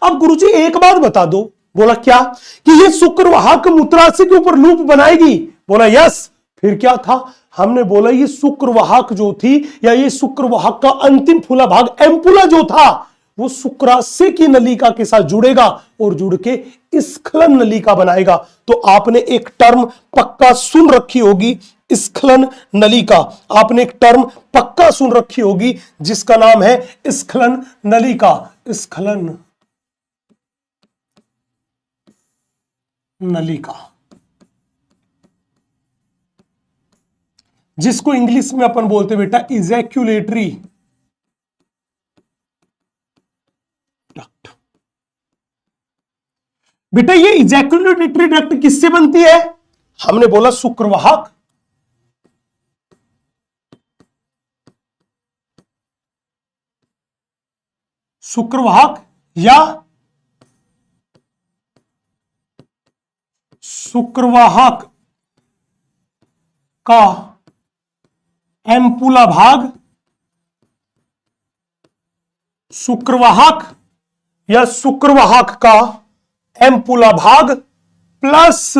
अब गुरुजी एक बात बता दो। बोला क्या? कि ये शुक्रवाहक मूत्राशय के ऊपर लूप बनाएगी। बोला यस। फिर क्या था? हमने बोला ये शुक्रवाहक जो थी या ये शुक्रवाहक का अंतिम फूला भाग एम्पुला जो था वो शुक्राशय की नलिका के साथ जुड़ेगा और जुड़ के स्खलन नलिका बनाएगा। तो आपने एक टर्म पक्का सुन रखी होगी, स्खलन नलिका। आपने एक टर्म पक्का सुन रखी होगी जिसका नाम है स्खलन नलिका। स्खलन नलिका, जिसको इंग्लिश में अपन बोलते बेटा इजैक्यूलेटरी डक्ट। बेटा ये इजैक्यूलेटरी डक्ट किससे बनती है? हमने बोला शुक्रवाहक, शुक्रवाहक या शुक्रवाहक का एम्पुला भाग, शुक्रवाहक या शुक्रवाहक का एम्पुला भाग प्लस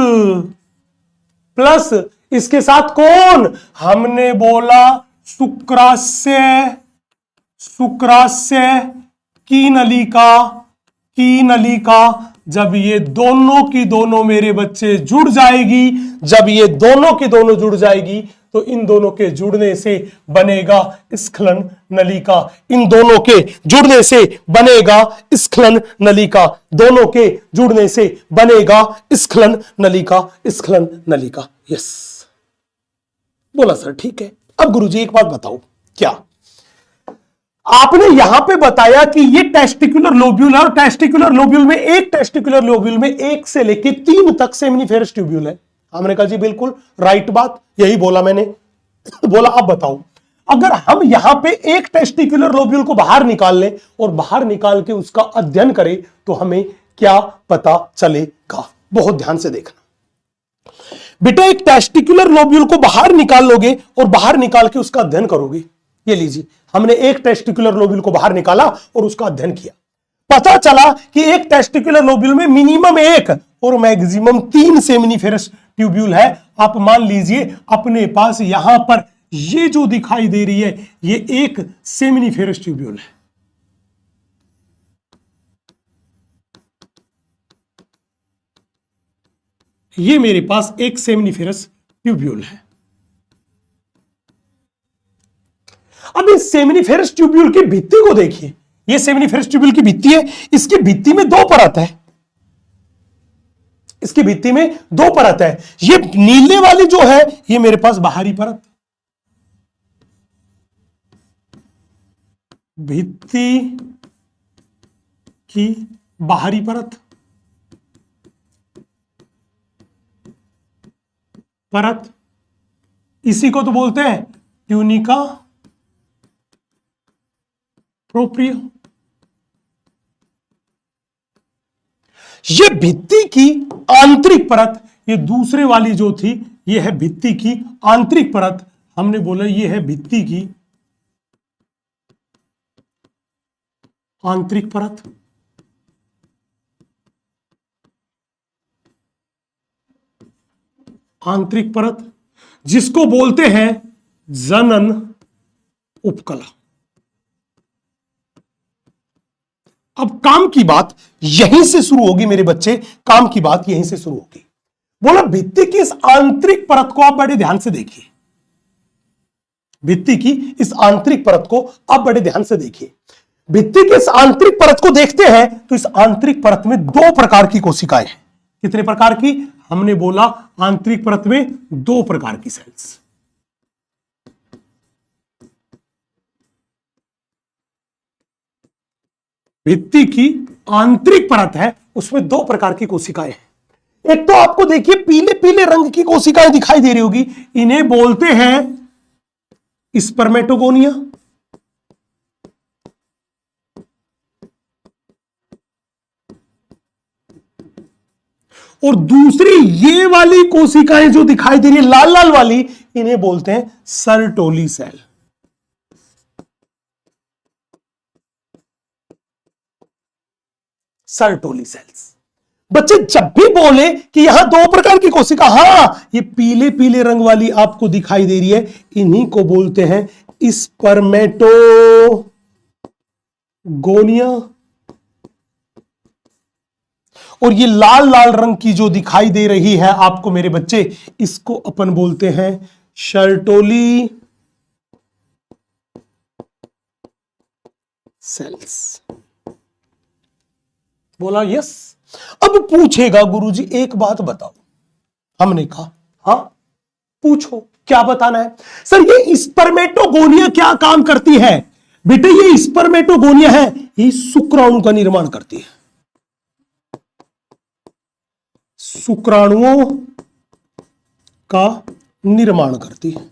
इसके साथ कौन? हमने बोला शुक्राशय की नलिका। जब ये दोनों की दोनों मेरे बच्चे जुड़ जाएगी, जब ये दोनों की दोनों जुड़ जाएगी तो इन दोनों के जुड़ने से बनेगा स्खलन नलिका। इन दोनों के जुड़ने से बनेगा स्खलन नलिका। दोनों के जुड़ने से बनेगा स्खलन नलिका। स्खलन नलिका। यस। बोला सर ठीक है। अब गुरुजी एक बात बताओ, क्या आपने यहां पे बताया कि ये टेस्टिकुलर लोब्यूल है और टेस्टिकुलर लोब्यूल में एक से लेके 3 तक सेमिनिफेरस ट्यूब्यूल है। हमने कहा जी बिल्कुल राइट बात, यही बोला मैंने। बोला अब बताओ, अगर हम यहां पे एक टेस्टिकुलर लोब्यूल को बाहर निकाल लें और बाहर निकाल के उसका अध्ययन करें तो हमें क्या पता चलेगा? बहुत ध्यान से देखना बेटा। एक टेस्टिकुलर लोब्यूल को बाहर निकाल लोगे और बाहर निकाल के उसका अध्ययन करोगे। ये लीजिए, हमने एक टेस्टिकुलर लोब्यूल को बाहर निकाला और उसका अध्ययन किया। पता चला कि एक टेस्टिकुलर लोब्यूल में मिनिमम 1 और मैक्सिमम 3 सेमिनिफेरस ट्यूब्यूल है। आप मान लीजिए अपने पास यहां पर ये जो दिखाई दे रही है ये एक सेमिनिफेरस ट्यूब्यूल है। ये मेरे पास एक सेमिनिफेरस ट्यूब्यूल है। अब इस सेमिनिफेरस ट्यूब्यूल की भित्ति को देखिए। ये सेमिनिफेरस ट्यूब्यूल की भित्ति है। इसकी भित्ति में 2 परत है। इसकी भित्ति में 2 परत है। ये नीले वाली जो है ये मेरे पास बाहरी परत, भित्ति की बाहरी परत, इसी को तो बोलते हैं ट्यूनिका प्रोप्रिया। ये भित्ति की आंतरिक परत, ये दूसरे वाली जो थी ये है भित्ति की आंतरिक परत। हमने बोला ये है भित्ति की आंतरिक परत। आंतरिक परत जिसको बोलते हैं जनन उपकला। अब काम की बात यहीं से शुरू होगी मेरे बच्चे, काम की बात यहीं से शुरू होगी। बोला भित्ति की इस आंतरिक परत को आप बड़े ध्यान से देखिए। भित्ति की इस आंतरिक परत को आप बड़े ध्यान से देखिए। भित्ति की इस आंतरिक परत को देखते हैं तो इस आंतरिक परत में दो प्रकार की कोशिकाएं हैं। कितने प्रकार की? हमने बोला आंतरिक परत में दो प्रकार की सेल्स। भित्ति की आंतरिक परत है, उसमें दो प्रकार की कोशिकाएं हैं। एक तो आपको देखिए पीले पीले रंग की कोशिकाएं दिखाई दे रही होगी, इन्हें बोलते हैं स्पर्मेटोगोनिया। और दूसरी ये वाली कोशिकाएं जो दिखाई दे रही है लाल लाल वाली, इन्हें बोलते हैं सर्टोली सेल। Sertoli cells. बच्चे जब भी बोले कि यहां दो प्रकार की कोशिका, हां ये पीले पीले रंग वाली आपको दिखाई दे रही है, इन्हीं को बोलते हैं स्पर्मेटोगोनिया। और ये लाल लाल रंग की जो दिखाई दे रही है आपको मेरे बच्चे, इसको अपन बोलते हैं सर्टोली सेल्स। बोला यस। अब पूछेगा गुरुजी एक बात बताओ। हमने कहा हाँ पूछो, क्या बताना है? सर ये स्पर्मेटोगोनिया क्या काम करती है? बेटे ये स्पर्मेटोगोनिया है, ये शुक्राणु का निर्माण करती है। शुक्राणुओं का निर्माण करती है।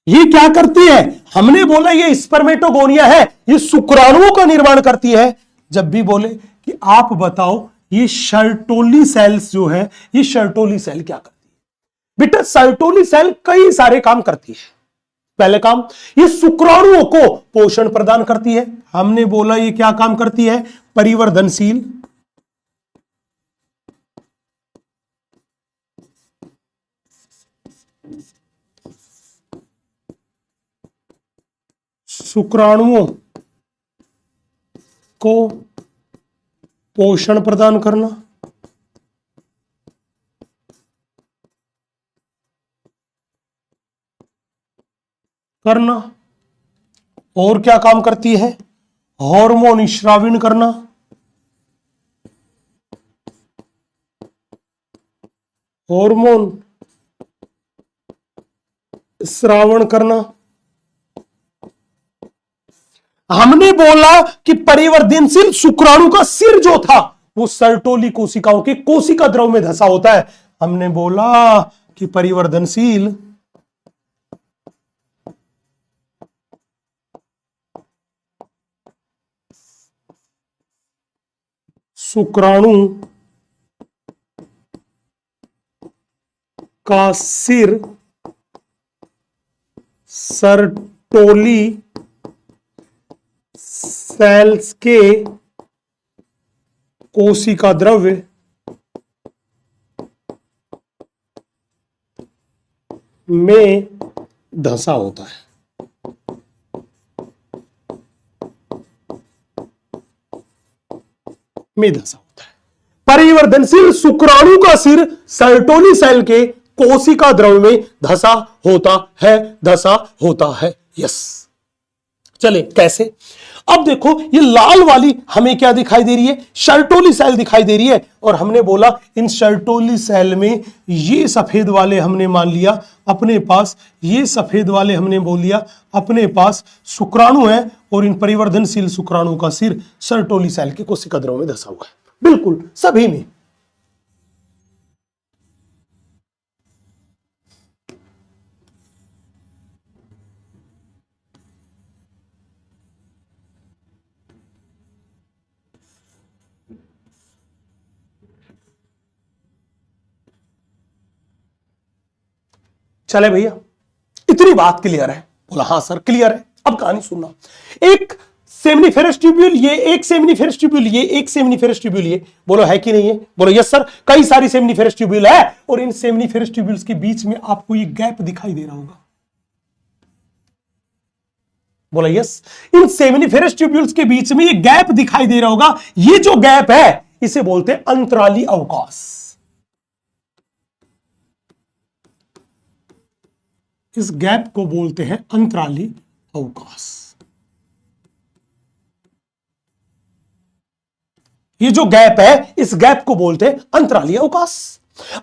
ये क्या करती है? हमने बोला ये स्पर्मेटोगोनिया है, ये शुक्राणुओं का निर्माण करती है। जब भी बोले कि आप बताओ ये सर्टोली सेल्स जो है, ये सर्टोली सेल क्या करती है? बेटा सर्टोली सेल कई सारे काम करती है। पहले काम, ये शुक्राणुओं को पोषण प्रदान करती है। हमने बोला ये क्या काम करती है? परिवर्धनशील। शुक्राणुओं को पोषण प्रदान करना। और क्या काम करती है? हार्मोन स्रावित करना। हार्मोन स्रावण करना। हमने बोला कि परिवर्तनशील शुक्राणु का सिर जो था वो सर्टोली कोशिकाओं के कोशिका द्रव में धंसा होता है। हमने बोला कि परिवर्तनशील शुक्राणु का सिर सर्टोली सेल्स के कोशिका द्रव्य में धंसा होता है। में धंसा होता है। परिवर्तनशील शुक्राणु का सिर सर्टोली सेल के कोशिका द्रव्य में धंसा होता है। यस। चले कैसे? अब देखो ये लाल वाली हमें क्या दिखाई दे रही है? सर्टोली सेल दिखाई दे रही है। और हमने बोला इन सर्टोली सेल में ये सफेद वाले हमने मान लिया अपने पास, ये सफेद वाले हमने बोल लिया अपने पास शुक्राणु है। और इन परिवर्तनशील शुक्राणु का सिर सर्टोली सेल के कोशिका द्रव में धंसा हुआ है। बिल्कुल सभी में। चले भैया इतनी बात क्लियर है? बोला हाँ सर क्लियर है। अब कहानी सुनना। एक सेमिनिफेरस ट्यूब्यूल, ये एक सेमिनिफेरस ट्यूब्यूल, ये एक सेमिनिफेरस ट्यूब्यूल, ये बोलो है कि नहीं है? बोलो यस सर। कई सारी सेमिनिफेरस ट्यूब्यूल है और इन सेमिनिफेरस ट्यूब्यूल्स के बीच में आपको ये गैप दिखाई दे रहा होगा। बोला यस। इन सेमिनिफेरस ट्यूब्यूल्स के बीच में ये गैप दिखाई दे रहा होगा। ये जो गैप है इसे बोलते हैं अंतराली अवकाश। इस गैप को बोलते हैं अंतराली अवकाश। ये जो गैप है, इस गैप को बोलते हैं अंतराली अवकाश।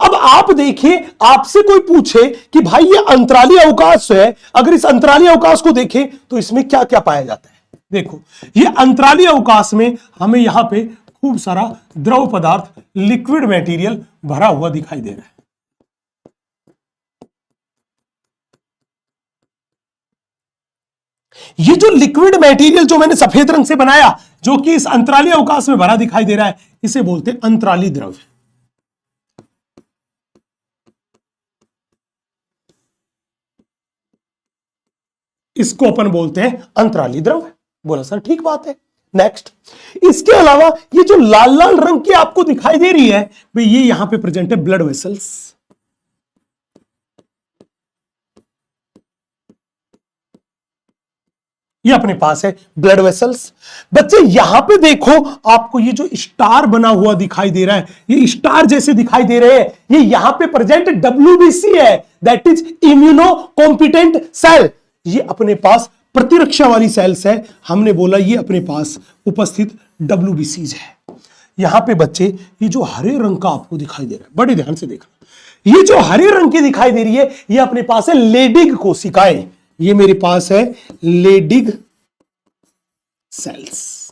अब आप देखिए, आपसे कोई पूछे कि भाई ये अंतराली अवकाश है, अगर इस अंतराली अवकाश को देखें तो इसमें क्या क्या पाया जाता है। देखो, ये अंतराली अवकाश में हमें यहां पे खूब सारा द्रव पदार्थ, लिक्विड मटेरियल भरा हुआ दिखाई दे रहा है। ये जो लिक्विड मटेरियल जो मैंने सफेद रंग से बनाया, जो कि इस अंतराली अवकाश में भरा दिखाई दे रहा है, इसे बोलते हैं अंतराली द्रव। इसको अपन बोलते हैं अंतराली द्रव। बोला सर ठीक बात है। नेक्स्ट, इसके अलावा ये जो लाल लाल रंग की आपको दिखाई दे रही है भाई, ये यहां पे प्रेजेंट है ब्लड वेसल्स। ये अपने पास है ब्लड वेसल्स। बच्चे यहां पे देखो, आपको ये जो स्टार बना हुआ दिखाई दे रहा है, ये स्टार जैसे दिखाई दे रहे हैं, ये यहां पे प्रेजेंट WBC है, that is immuno competent cell. ये अपने पास प्रतिरक्षा वाली सेल्स है। हमने बोला ये अपने पास उपस्थित WBCs है। यहां पे बच्चे ये जो हरे रंग का आपको दिखाई दे रहा है, बड़े ध्यान से देखना, ये जो हरे रंग की दिखाई दे रही है, ये अपने पास है लेडिग कोशिकाएं। ये मेरे पास है लेडिग सेल्स।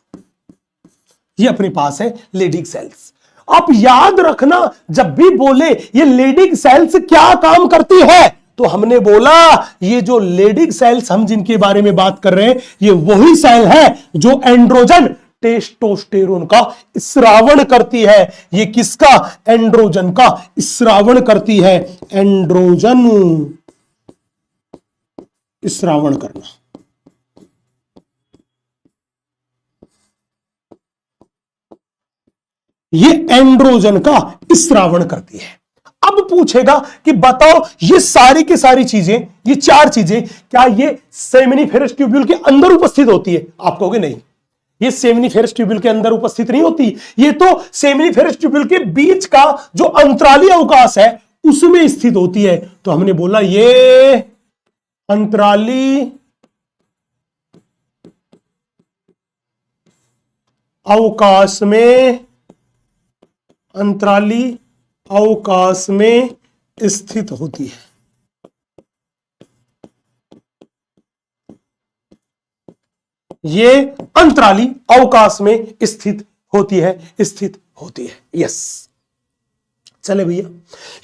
ये अपने पास है लेडिग सेल्स। आप याद रखना, जब भी बोले ये लेडिग सेल्स क्या काम करती है, तो हमने बोला ये जो लेडिग सेल्स हम जिनके बारे में बात कर रहे हैं, ये वही सेल है जो एंड्रोजन टेस्टोस्टेरोन का स्रावण करती है। ये किसका? एंड्रोजन का स्रावण करती है। एंड्रोजन स्रावण करना, ये एंड्रोजन का स्रावण करती है। अब पूछेगा कि बताओ ये सारी की सारी चीजें, ये चार चीजें, क्या ये सेमिनिफेरस ट्यूब्यूल के अंदर उपस्थित होती है? आप कहोगे नहीं, ये सेमिनिफेरस ट्यूब्यूल के अंदर उपस्थित नहीं होती, ये तो सेमिनिफेरस ट्यूब्यूल के बीच का जो अंतराली अवकाश है उसमें स्थित होती है। तो हमने बोला ये अंतराली अवकाश में, अंतराली अवकाश में स्थित होती है। ये अंतराली अवकाश में स्थित होती है, स्थित होती है। यस, चले भैया,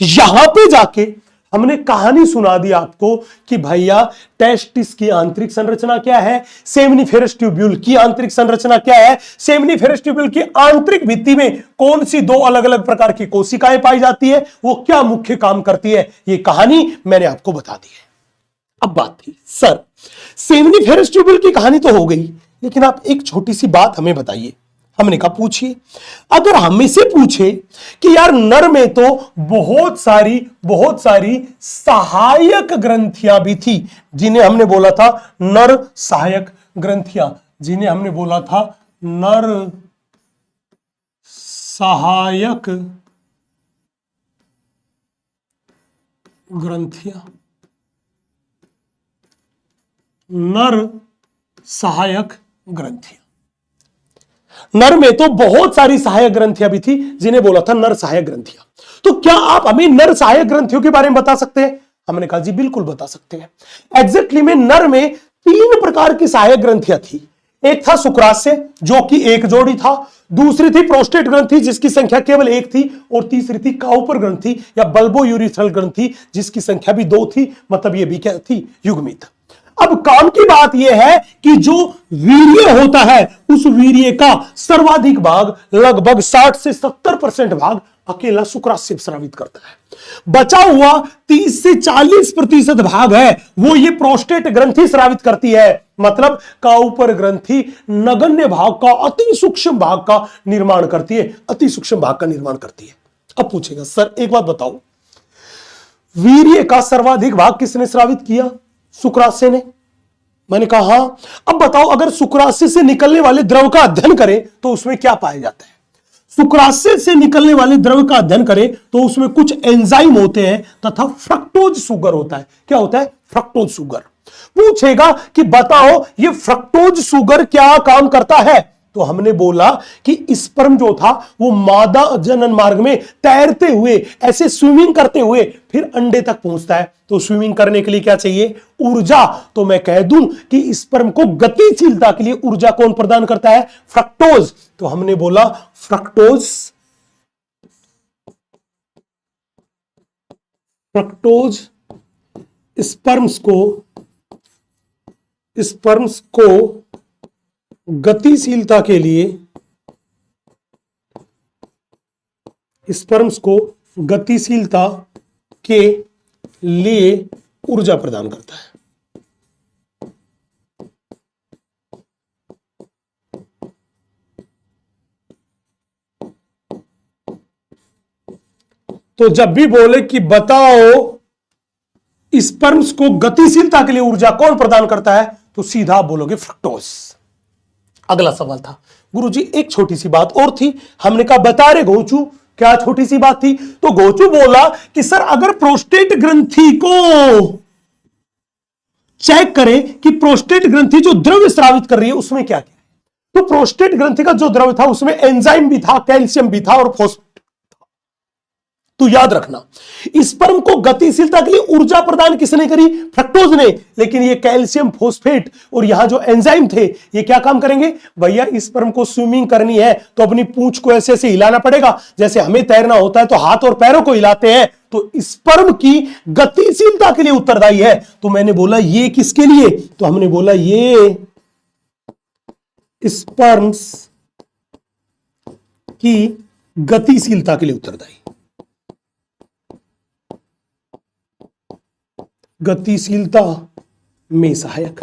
यहां पे जाके हमने कहानी सुना दी आपको कि भैया टेस्टिस की आंतरिक संरचना क्या है, सेमिनिफेरस ट्यूब्यूल की आंतरिक संरचना क्या है, सेमिनिफेरस ट्यूब्यूल की आंतरिक भित्ति में कौन सी दो अलग अलग प्रकार की कोशिकाएं पाई जाती है, वो क्या मुख्य काम करती है, ये कहानी मैंने आपको बता दी है। अब बात थी सर सेमिनिफेरस ट्यूब्यूल की कहानी तो हो गई, लेकिन आप एक छोटी सी बात हमें बताइए। हमने कहा पूछिए। अगर हमें से पूछे कि यार नर में तो बहुत सारी सहायक ग्रंथियां भी थी, जिन्हें हमने बोला था नर सहायक ग्रंथियां, जिन्हें हमने बोला था नर सहायक ग्रंथियां, नर सहायक ग्रंथियां। नर में तो बहुत सारी सहायक ग्रंथियां भी थी, जिन्हें बोला था नर सहायक ग्रंथियां। तो क्या आप हमें नर सहायक ग्रंथियों के बारे में बता सकते हैं? हमने कहा जी बिल्कुल बता सकते हैं। एग्जैक्टली में नर में 3 प्रकार की सहायक ग्रंथियां थी। एक था शुक्राशय, जो कि एक जोड़ी था, दूसरी थी प्रोस्टेट ग्रंथि, जिसकी संख्या केवल 1 थी, और तीसरी थी काउपर ग्रंथि या बल्बोयूरिथ्रल ग्रंथि, जिसकी संख्या भी 2 थी, मतलब ये भी क्या थी? युग्मित। अब काम की बात यह है कि जो वीर्य होता है, उस वीर्य का सर्वाधिक भाग, लगभग 60 से 70% भाग अकेला शुक्राशय स्रावित करता है। बचा हुआ 30 से 40% भाग है, वो ये प्रोस्टेट ग्रंथि स्रावित करती है। मतलब काउपर ग्रंथि नगण्य भाग का, अति सूक्ष्म भाग का निर्माण करती है, अति सूक्ष्म भाग का निर्माण करती है। अब पूछेगा सर एक बात बताओ, वीर्य का सर्वाधिक भाग किसने स्रावित किया? शुक्राशय ने। मैंने कहा हां। अब बताओ, अगर शुक्राशय से निकलने वाले द्रव का अध्ययन करें तो उसमें क्या पाया जाता है? शुक्राशय से निकलने वाले द्रव्य का अध्ययन करें तो उसमें कुछ एंजाइम होते हैं तथा फ्रक्टोज शुगर होता है। क्या होता है? Fructose sugar. पूछेगा कि बताओ ये फ्रक्टोज शुगर क्या काम करता है, तो हमने बोला कि स्पर्म जो था वो मादा जनन मार्ग में तैरते हुए, ऐसे स्विमिंग करते हुए फिर अंडे तक पहुंचता है। तो स्विमिंग करने के लिए क्या चाहिए? ऊर्जा। तो मैं कह दूं कि स्पर्म को गतिशीलता के लिए ऊर्जा कौन प्रदान करता है? फ्रक्टोज। तो हमने बोला फ्रक्टोज स्पर्म्स को गतिशीलता के लिए ऊर्जा प्रदान करता है। तो जब भी बोले कि बताओ स्पर्म्स को गतिशीलता के लिए ऊर्जा कौन प्रदान करता है, तो सीधा बोलोगे फ्रक्टोज। अगला सवाल था, गुरुजी एक छोटी सी बात और थी। हमने कहा बता रहे गोचू, क्या छोटी सी बात थी? तो गोचू बोला कि सर अगर प्रोस्टेट ग्रंथि को चेक करें कि प्रोस्टेट ग्रंथि जो द्रव्य स्रावित कर रही है उसमें क्या क्या है, तो प्रोस्टेट ग्रंथि का जो द्रव्य था उसमें एंजाइम भी था, कैल्शियम भी था और फॉस्फेट। तो याद रखना, स्पर्म को गतिशीलता के लिए ऊर्जा प्रदान किसने करी? फ्रक्टोज ने। लेकिन ये कैल्शियम, फॉस्फेट और यहां जो एंजाइम थे ये क्या काम करेंगे? भैया स्पर्म को स्विमिंग करनी है तो अपनी पूंछ को ऐसे ऐसे हिलाना पड़ेगा, जैसे हमें तैरना होता है तो हाथ और पैरों को हिलाते हैं। तो स्पर्म की गतिशीलता के लिए उत्तरदायी है। तो मैंने बोला ये किसके लिए? तो हमने बोला ये स्पर्म्स की गतिशीलता के लिए उत्तरदायी, गतिशीलता में सहायक।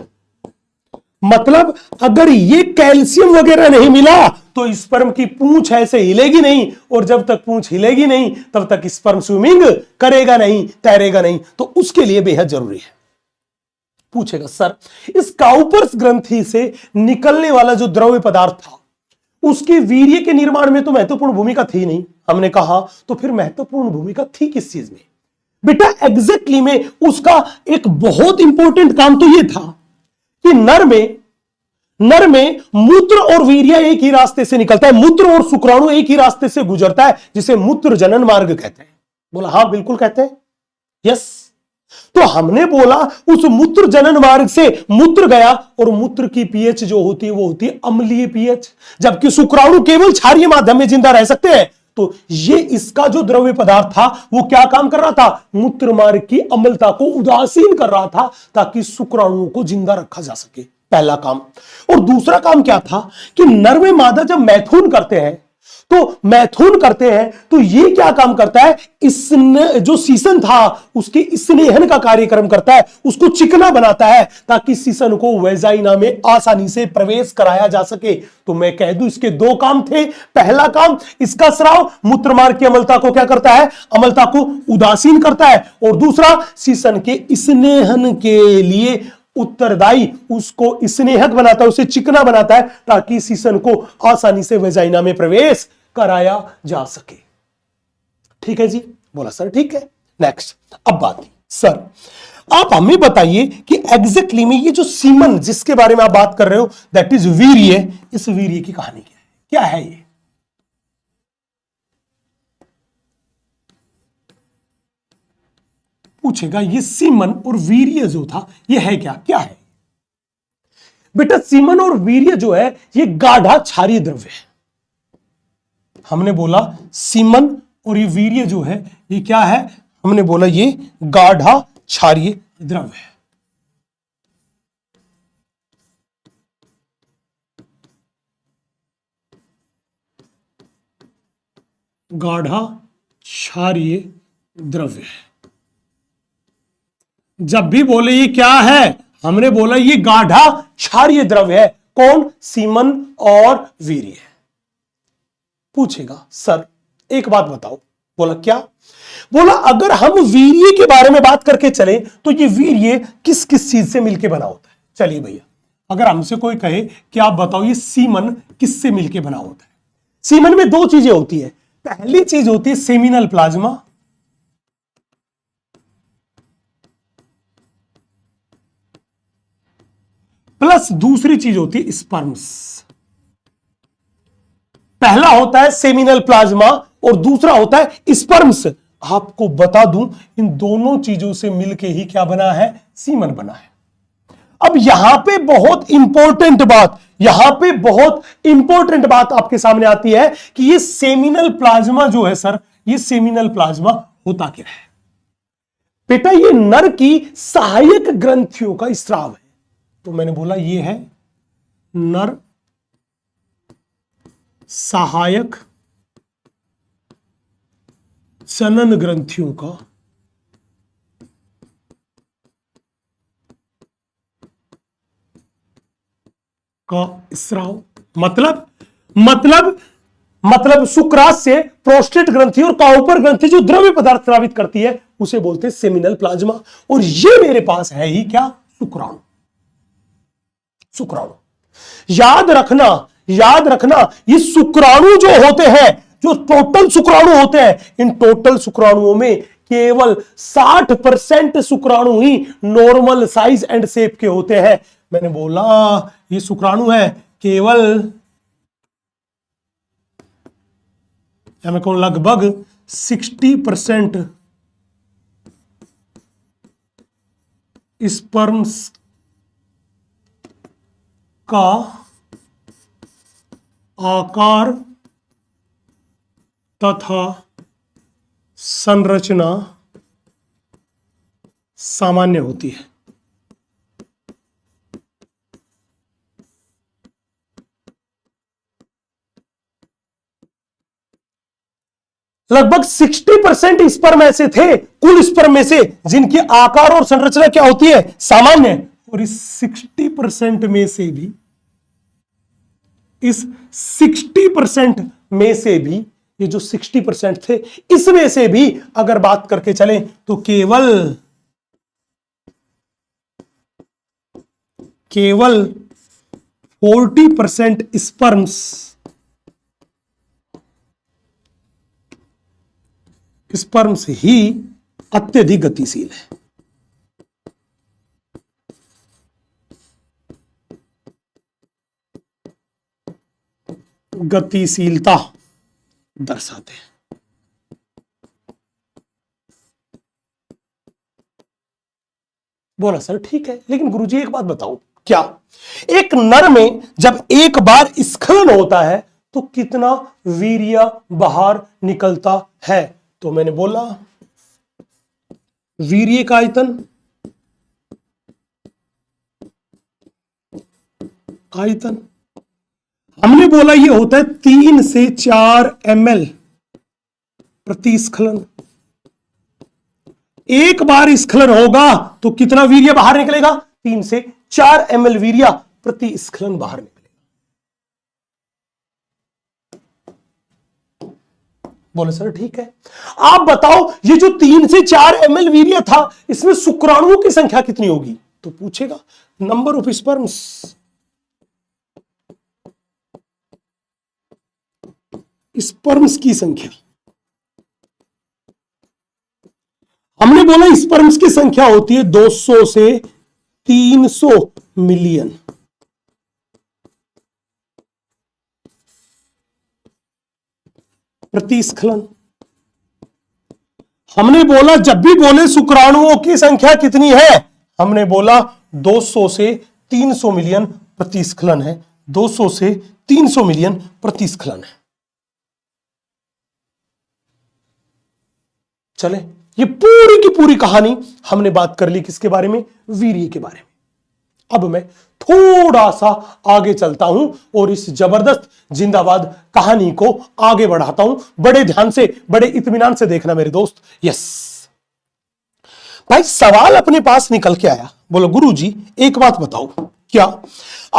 मतलब अगर ये कैल्शियम वगैरह नहीं मिला तो स्पर्म की पूंछ ऐसे हिलेगी नहीं, और जब तक पूंछ हिलेगी नहीं तब तक स्पर्म स्विमिंग करेगा नहीं, तैरेगा नहीं। तो उसके लिए बेहद जरूरी है। पूछेगा सर इस काउपर्स ग्रंथि से निकलने वाला जो द्रव्य पदार्थ था उसकी वीर्य के निर्माण में तो महत्वपूर्ण भूमिका थी नहीं। हमने कहा तो फिर महत्वपूर्ण भूमिका थी किस चीज में? बेटा एग्जैक्टली में उसका एक बहुत इंपॉर्टेंट काम तो यह था कि नर में मूत्र और वीर्य एक ही रास्ते से निकलता है, मूत्र और शुक्राणु एक ही रास्ते से गुजरता है, जिसे मूत्र जनन मार्ग कहते हैं। बोला हाँ बिल्कुल कहते हैं, यस। तो हमने बोला उस मूत्र जनन मार्ग से मूत्र गया, और मूत्र की पीएच जो होती है वो होती है अम्लीय पीएच, जबकि शुक्राणु केवल क्षारीय माध्यम में जिंदा रह सकते हैं। तो ये इसका जो द्रव्य पदार्थ था वो क्या काम कर रहा था? मूत्र मार्ग की अम्लता को उदासीन कर रहा था ताकि शुक्राणुओं को जिंदा रखा जा सके, पहला काम। और दूसरा काम क्या था कि नर में मादा जब मैथुन करते हैं तो ये क्या काम करता है? जो सीसन था उसके स्नेहन का कार्यक्रम करता है, उसको चिकना बनाता है ताकि सीसन को वेजाइना में आसानी से प्रवेश कराया जा सके। तो मैं कह दूं इसके दो काम थे। पहला काम, इसका स्राव मूत्रमार्ग की अम्लता को क्या करता है? अम्लता को उदासीन करता है। और दूसरा, सीसन के स्नेहन के लिए उत्तरदायी, उसको स्नेहक बनाता है, उसे चिकना बनाता है ताकि सीसन को आसानी से वेजाइना में प्रवेश कराया जा सके। ठीक है जी? बोला सर ठीक है। नेक्स्ट, अब बात सर आप हमें बताइए कि एग्जैक्टली में ये जो सीमन जिसके बारे में आप बात कर रहे हो दैट इज वीर्य, इस वीर्य की कहानी क्या है? क्या है ये? पूछेगा ये सीमन और वीर्य जो था ये है क्या? क्या है बेटा? सीमन और वीर्य जो है ये गाढ़ा क्षारीय द्रव्य है। हमने बोला सीमन और ये वीर्य जो है ये क्या है? हमने बोला ये गाढ़ा क्षारीय द्रव्य है। गाढ़ा क्षारीय द्रव्य है। जब भी बोले ये क्या है, हमने बोला ये गाढ़ा क्षारीय द्रव्य है। कौन? सीमन और वीर्य। पूछेगा सर एक बात बताओ। बोला क्या? बोला अगर हम वीर्य के बारे में बात करके चले तो ये वीर्य किस किस चीज से मिलके बना होता है? चलिए भैया, अगर हमसे कोई कहे कि आप बताओ ये सीमन किससे मिलके बना होता है? सीमन में दो चीजें होती है। पहली चीज होती है सेमिनल प्लाज्मा, प्लस दूसरी चीज होती है स्पर्म्स। पहला होता है सेमिनल प्लाज्मा और दूसरा होता है स्पर्म्स। आपको बता दूं, इन दोनों चीजों से मिलके ही क्या बना है, सीमन बना है। अब यहां पे बहुत इंपॉर्टेंट बात, यहां पे बहुत इंपॉर्टेंट बात आपके सामने आती है कि ये सेमिनल प्लाज्मा जो है सर, ये सेमिनल प्लाज्मा होता क्या है? बेटा ये नर की सहायक ग्रंथियों का स्राव है। तो मैंने बोला ये है नर सहायक जनन ग्रंथियों का स्राव। मतलब शुक्राशय से प्रोस्टेट ग्रंथि और काउपर ग्रंथि जो द्रव्य पदार्थ स्रावित करती है उसे बोलते हैं सेमिनल प्लाज्मा। और ये मेरे पास है ही क्या, शुक्राणु। याद रखना ये शुक्राणु जो होते हैं, जो टोटल शुक्राणु होते हैं, इन टोटल शुक्राणुओं में केवल 60% शुक्राणु ही नॉर्मल साइज एंड शेप के होते हैं। मैंने बोला ये शुक्राणु है केवल, या मैं कहूं लगभग 60% स्पर्म्स का आकार तथा संरचना सामान्य होती है। लगभग 60% स्पर्म ऐसे थे कुल स्पर्म में से जिनकी आकार और संरचना क्या होती है, सामान्य। और इस 60% में से भी, इस 60% में से भी, ये जो 60% थे इसमें से भी अगर बात करके चलें तो केवल 40% स्पर्म्स ही अत्यधिक गतिशील है। गतिशीलता दर्शाते हैं। बोला सर ठीक है, लेकिन गुरुजी एक बात बताओ, क्या एक नर में जब एक बार स्खलन होता है तो कितना वीर्य बाहर निकलता है? तो मैंने बोला वीर्य का आयतन हमने बोला ये होता है 3 से 4 ml प्रति स्खलन। एक बार स्खलन होगा तो कितना वीर्य बाहर निकलेगा? 3 से 4 ml वीर्य प्रति स्खलन बाहर निकलेगा। बोले सर ठीक है, आप बताओ ये जो 3 से 4 ml वीर्य था इसमें शुक्राणुओं की संख्या कितनी होगी? तो पूछेगा नंबर ऑफ स्पर्म्स, स्पर्म्स की संख्या। हमने बोला स्पर्म्स की संख्या होती है 200 से 300 मिलियन। प्रति स्खलन। हमने बोला जब भी बोले शुक्राणुओं की संख्या कितनी है, हमने बोला 200 से 300 मिलियन प्रति स्खलन है। 200 से 300 मिलियन प्रति स्खलन है। चले, ये पूरी की पूरी कहानी हमने बात कर ली किसके बारे में? वीर्य के बारे में। अब मैं थोड़ा सा आगे चलता हूं और इस जबरदस्त जिंदाबाद कहानी को आगे बढ़ाता हूं। बड़े ध्यान से, बड़े इत्मीनान से देखना मेरे दोस्त। यस भाई, सवाल अपने पास निकल के आया। बोलो गुरुजी एक बात बताओ, क्या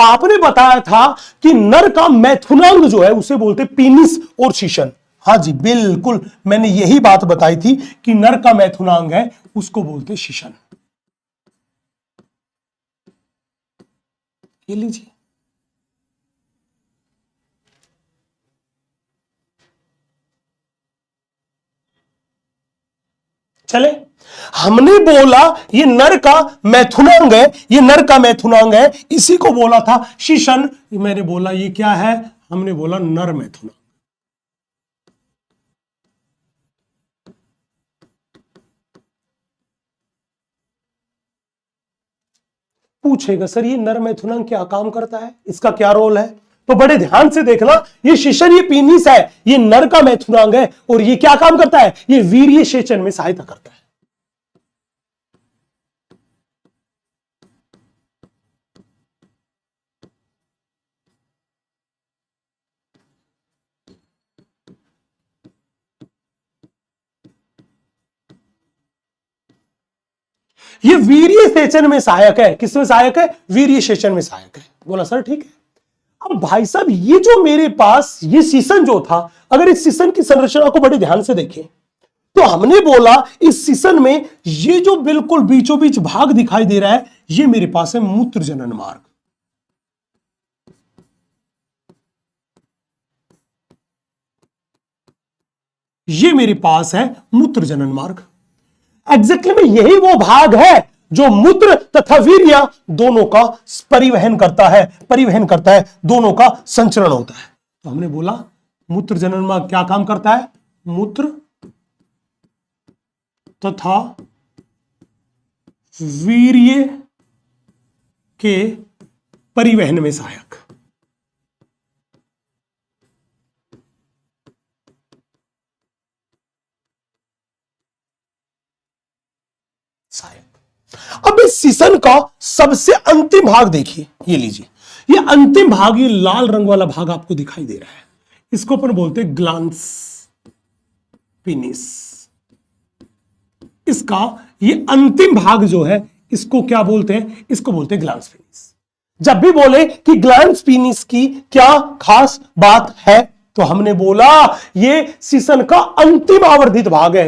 आपने बताया था कि नर का मैथुनांग जो है उसे बोलते पीनिस और शीशन? हाँ जी बिल्कुल, मैंने यही बात बताई थी कि नर का मैथुनांग है उसको बोलते शीशन। ये लीजिए, चले, हमने बोला ये नर का मैथुनांग है, ये नर का मैथुनांग है, इसी को बोला था शिशन। मैंने बोला ये क्या है, हमने बोला नर मैथुनांग। पूछेगा सर ये नर मैथुनांग क्या काम करता है, इसका क्या रोल है? तो बड़े ध्यान से देखना, ये शिशन, ये पीनिस है, ये नर का मैथुनांग है, और ये क्या काम करता है? ये वीर्य सेचन में सहायता करता है। ये वीर्य सेचन में सहायक है। किसमें सहायक है? वीर्य सेचन में सहायक है। बोला सर ठीक है। अब भाई साहब ये जो मेरे पास ये सीसन जो था, अगर इस सीसन की संरचना को बड़े ध्यान से देखें तो हमने बोला इस सीसन में ये जो बिल्कुल बीचों बीच भाग दिखाई दे रहा है, ये मेरे पास है मूत्र जनन मार्ग। ये मेरे पास है मूत्र जनन मार्ग। एग्जैक्टली में यही वो भाग है जो मूत्र तथा वीर्य दोनों का परिवहन करता है, दोनों का संचरण होता है। तो हमने बोला मूत्र जनन मार्ग क्या काम करता है? मूत्र तथा वीर्य के परिवहन में सहायक। अब इस सीसन का सबसे अंतिम भाग देखिए, ये लीजिए, ये अंतिम भाग, ये लाल रंग वाला भाग आपको दिखाई दे रहा है, इसको अपन बोलते हैं ग्लांस पेनिस। इसका ये अंतिम भाग जो है इसको क्या बोलते हैं? इसको बोलते हैं ग्लांस पेनिस। जब भी बोले कि ग्लांस पेनिस की क्या खास बात है, तो हमने बोला ये सीसन का अंतिम आवर्धित भाग है।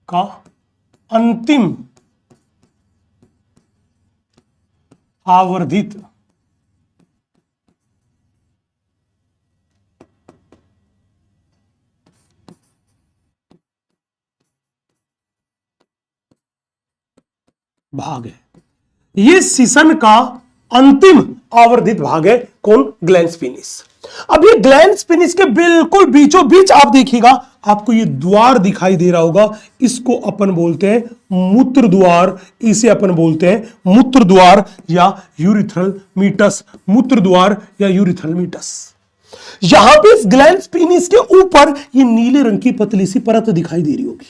का अंतिम आवर्धित भाग है। ये सीसन का अंतिम आवर्धित भाग है। कौन? Glans penis. अब ये ग्लैंस पेनिस के बिल्कुल बीचों बीच आप देखिएगा, आपको ये द्वार दिखाई दे रहा होगा, इसको अपन बोलते हैं मूत्र द्वार। इसे अपन बोलते हैं मूत्र द्वार या यूरिथ्रल मीटस, मूत्र द्वार या यूरिथ्रल मीटस। यहां पे इस ग्लैंस पेनिस के ऊपर ये नीले रंग की पतली सी परत दिखाई दे रही होगी।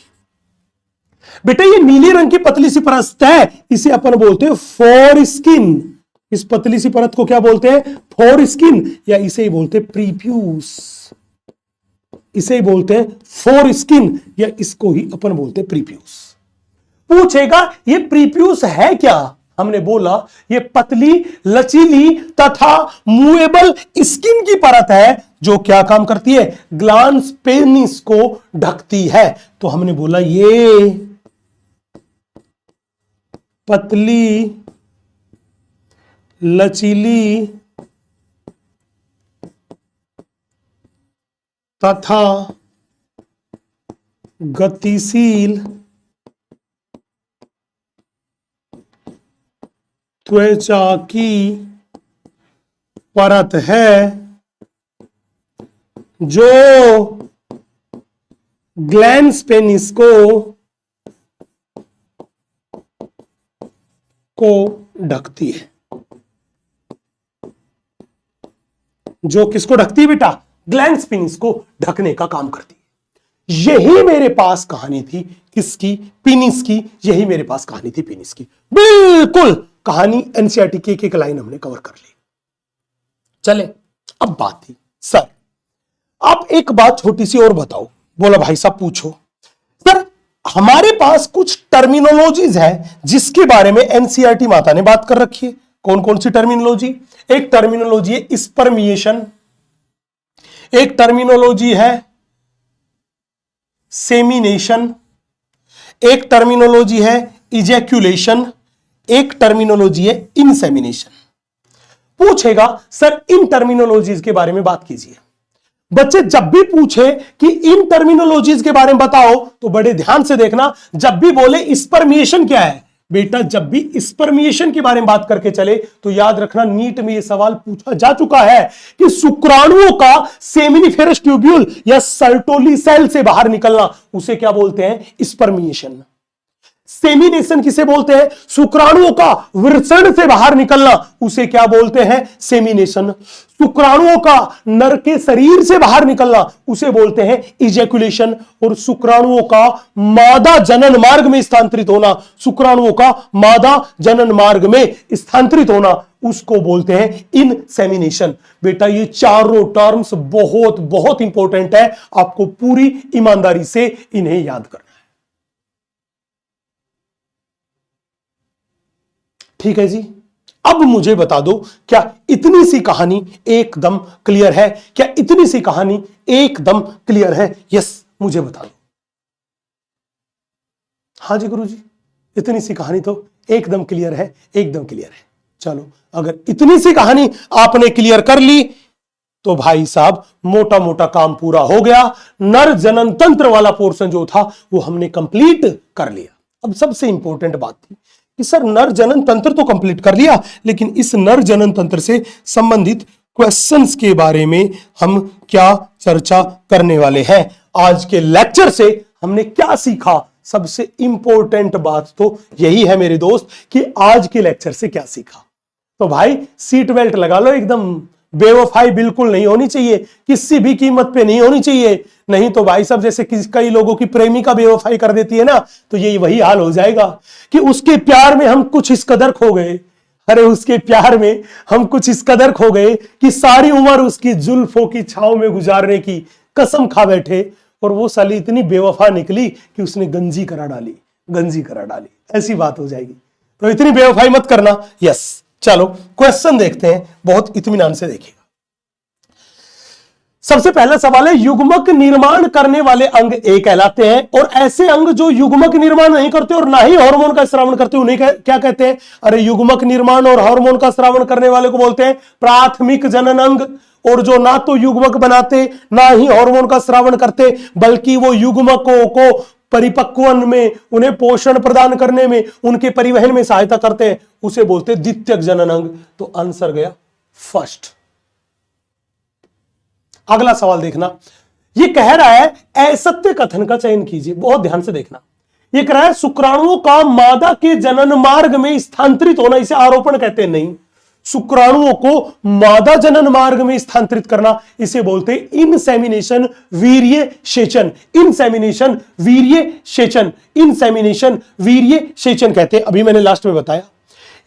बेटा ये नीले रंग की पतली सी परत है, इसे अपन बोलते हैं फोर स्किन। इस पतली सी परत को क्या बोलते हैं? फोर स्किन, या इसे ही बोलते हैं प्रीप्यूस। इसे ही बोलते हैं फोर स्किन, या इसको ही अपन बोलते हैं प्रीप्यूस। पूछेगा ये प्रीप्यूस है क्या? हमने बोला ये पतली, लचीली तथा मूवेबल स्किन की परत है जो क्या काम करती है? ग्लांस पेनिस को ढकती है। तो हमने बोला ये पतली, लचीली तथा गतिशील त्वचा की परत है जो ग्लैंस पेनिस को ढकती है। जो किसको ढकती है बेटा? ग्लैंस पेनिस को ढकने का काम करती है। यही मेरे पास कहानी थी किसकी? पेनिस की। यही मेरे पास कहानी थी पेनिस की। बिल्कुल कहानी एनसीईआरटी की एक लाइन हमने कवर कर ली। चले अब बात थी सर आप एक बात छोटी सी और बताओ। बोला भाई साहब पूछो। सर हमारे पास कुछ टर्मिनोलॉजीज है जिसके बारे में एनसीईआरटी माता ने बात कर रखी है। कौन कौन सी टर्मिनोलॉजी? एक टर्मिनोलॉजी है स्पर्मिएशन, एक टर्मिनोलॉजी है सेमिनेशन, एक टर्मिनोलॉजी है इजैक्यूलेशन, एक टर्मिनोलॉजी है इंसेमिनेशन। पूछेगा सर इन टर्मिनोलॉजीज के बारे में बात कीजिए। बच्चे जब भी पूछे कि इन टर्मिनोलॉजीज के बारे में बताओ तो बड़े ध्यान से देखना। जब भी बोले स्पर्मिएशन क्या है बेटा, जब भी स्पर्मिएशन के बारे में बात करके चले तो याद रखना नीट में यह सवाल पूछा जा चुका है कि शुक्राणुओं का सेमिनिफेरस ट्यूब्यूल या सर्टोली सेल से बाहर निकलना उसे क्या बोलते हैं? स्पर्मिएशन। सेमिनेशन किसे बोलते हैं? शुक्राणुओं का वृषण से बाहर निकलना उसे क्या बोलते हैं? सेमिनेशन। शुक्राणुओं का नर के शरीर से बाहर निकलना उसे बोलते हैं इजैकुलेशन। और शुक्राणुओं का मादा जनन मार्ग में स्थानांतरित होना, शुक्राणुओं का मादा जनन मार्ग में स्थानांतरित होना उसको बोलते हैं इनसेमिनेशन। बेटा ये चारों टर्म्स बहुत बहुत इंपॉर्टेंट है, आपको पूरी ईमानदारी से इन्हें याद करना। ठीक है जी, अब मुझे बता दो क्या इतनी सी कहानी एकदम क्लियर है? क्या इतनी सी कहानी एकदम क्लियर है? यस, मुझे बता दो। हाँ जी गुरुजी, इतनी सी कहानी तो एकदम क्लियर है, एकदम क्लियर है। चलो, अगर इतनी सी कहानी आपने क्लियर कर ली तो भाई साहब मोटा मोटा काम पूरा हो गया। नर जनन तंत्र वाला पोर्शन जो था वो हमने कंप्लीट कर लिया। अब सबसे इंपॉर्टेंट बात थी कि सर नर जनन तंत्र तो कंप्लीट कर लिया, लेकिन इस नर जनन तंत्र से संबंधित क्वेश्चंस के बारे में हम क्या चर्चा करने वाले हैं। आज के लेक्चर से हमने क्या सीखा? सबसे इंपॉर्टेंट बात तो यही है मेरे दोस्त कि आज के लेक्चर से क्या सीखा। तो भाई सीट बेल्ट लगा लो, एकदम बेवफाई बिल्कुल नहीं होनी चाहिए, किसी भी कीमत पे नहीं होनी चाहिए। नहीं तो भाई साहब जैसे कई लोगों की प्रेमिका बेवफाई कर देती है ना, तो यही वही हाल हो जाएगा कि उसके प्यार में हम कुछ इस कदर खो गए। अरे उसके प्यार में हम कुछ इस कदर खो गए कि सारी उम्र उसकी जुल्फों की छांव में गुजारने की कसम खा बैठे, और वो साली इतनी बेवफा निकली कि उसने गंजी करा डाली, गंजी करा डाली। ऐसी बात हो जाएगी, तो इतनी बेवफाई मत करना। यस, चलो क्वेश्चन देखते हैं, बहुत इत्मीनान से देखिएगा। सबसे पहला सवाल है, युग्मक निर्माण करने वाले अंग ए कहलाते हैं, और ऐसे अंग जो युग्मक निर्माण नहीं करते और ना ही हार्मोन का स्रावन करते उन्हें क्या कहते हैं? अरे युग्मक निर्माण और हार्मोन का स्रावन करने वाले को बोलते हैं प्राथमिक जनन अंग। और जो ना तो युग्मक बनाते ना ही हार्मोन का स्रावन करते, बल्कि वो युग्मकों को परिपक्वन में, उन्हें पोषण प्रदान करने में, उनके परिवहन में सहायता करते हैं, उसे बोलते हैं द्वितीयक जनन अंग। तो आंसर गया फर्स्ट। अगला सवाल देखना, ये कह रहा है असत्य कथन का चयन कीजिए। बहुत ध्यान से देखना, ये कह रहा है शुक्राणुओं का मादा के जनन मार्ग में स्थानांतरित होना, इसे आरोपण कहते हैं। नहीं, शुक्राणुओं को मादा जनन मार्ग में स्थानांतरित करना इसे बोलते हैं इनसेमिनेशन वीर्य सेचन। इनसेमिनेशन वीर्य सेचन, इनसेमिनेशन वीर्य सेचन कहते हैं। अभी मैंने लास्ट में बताया।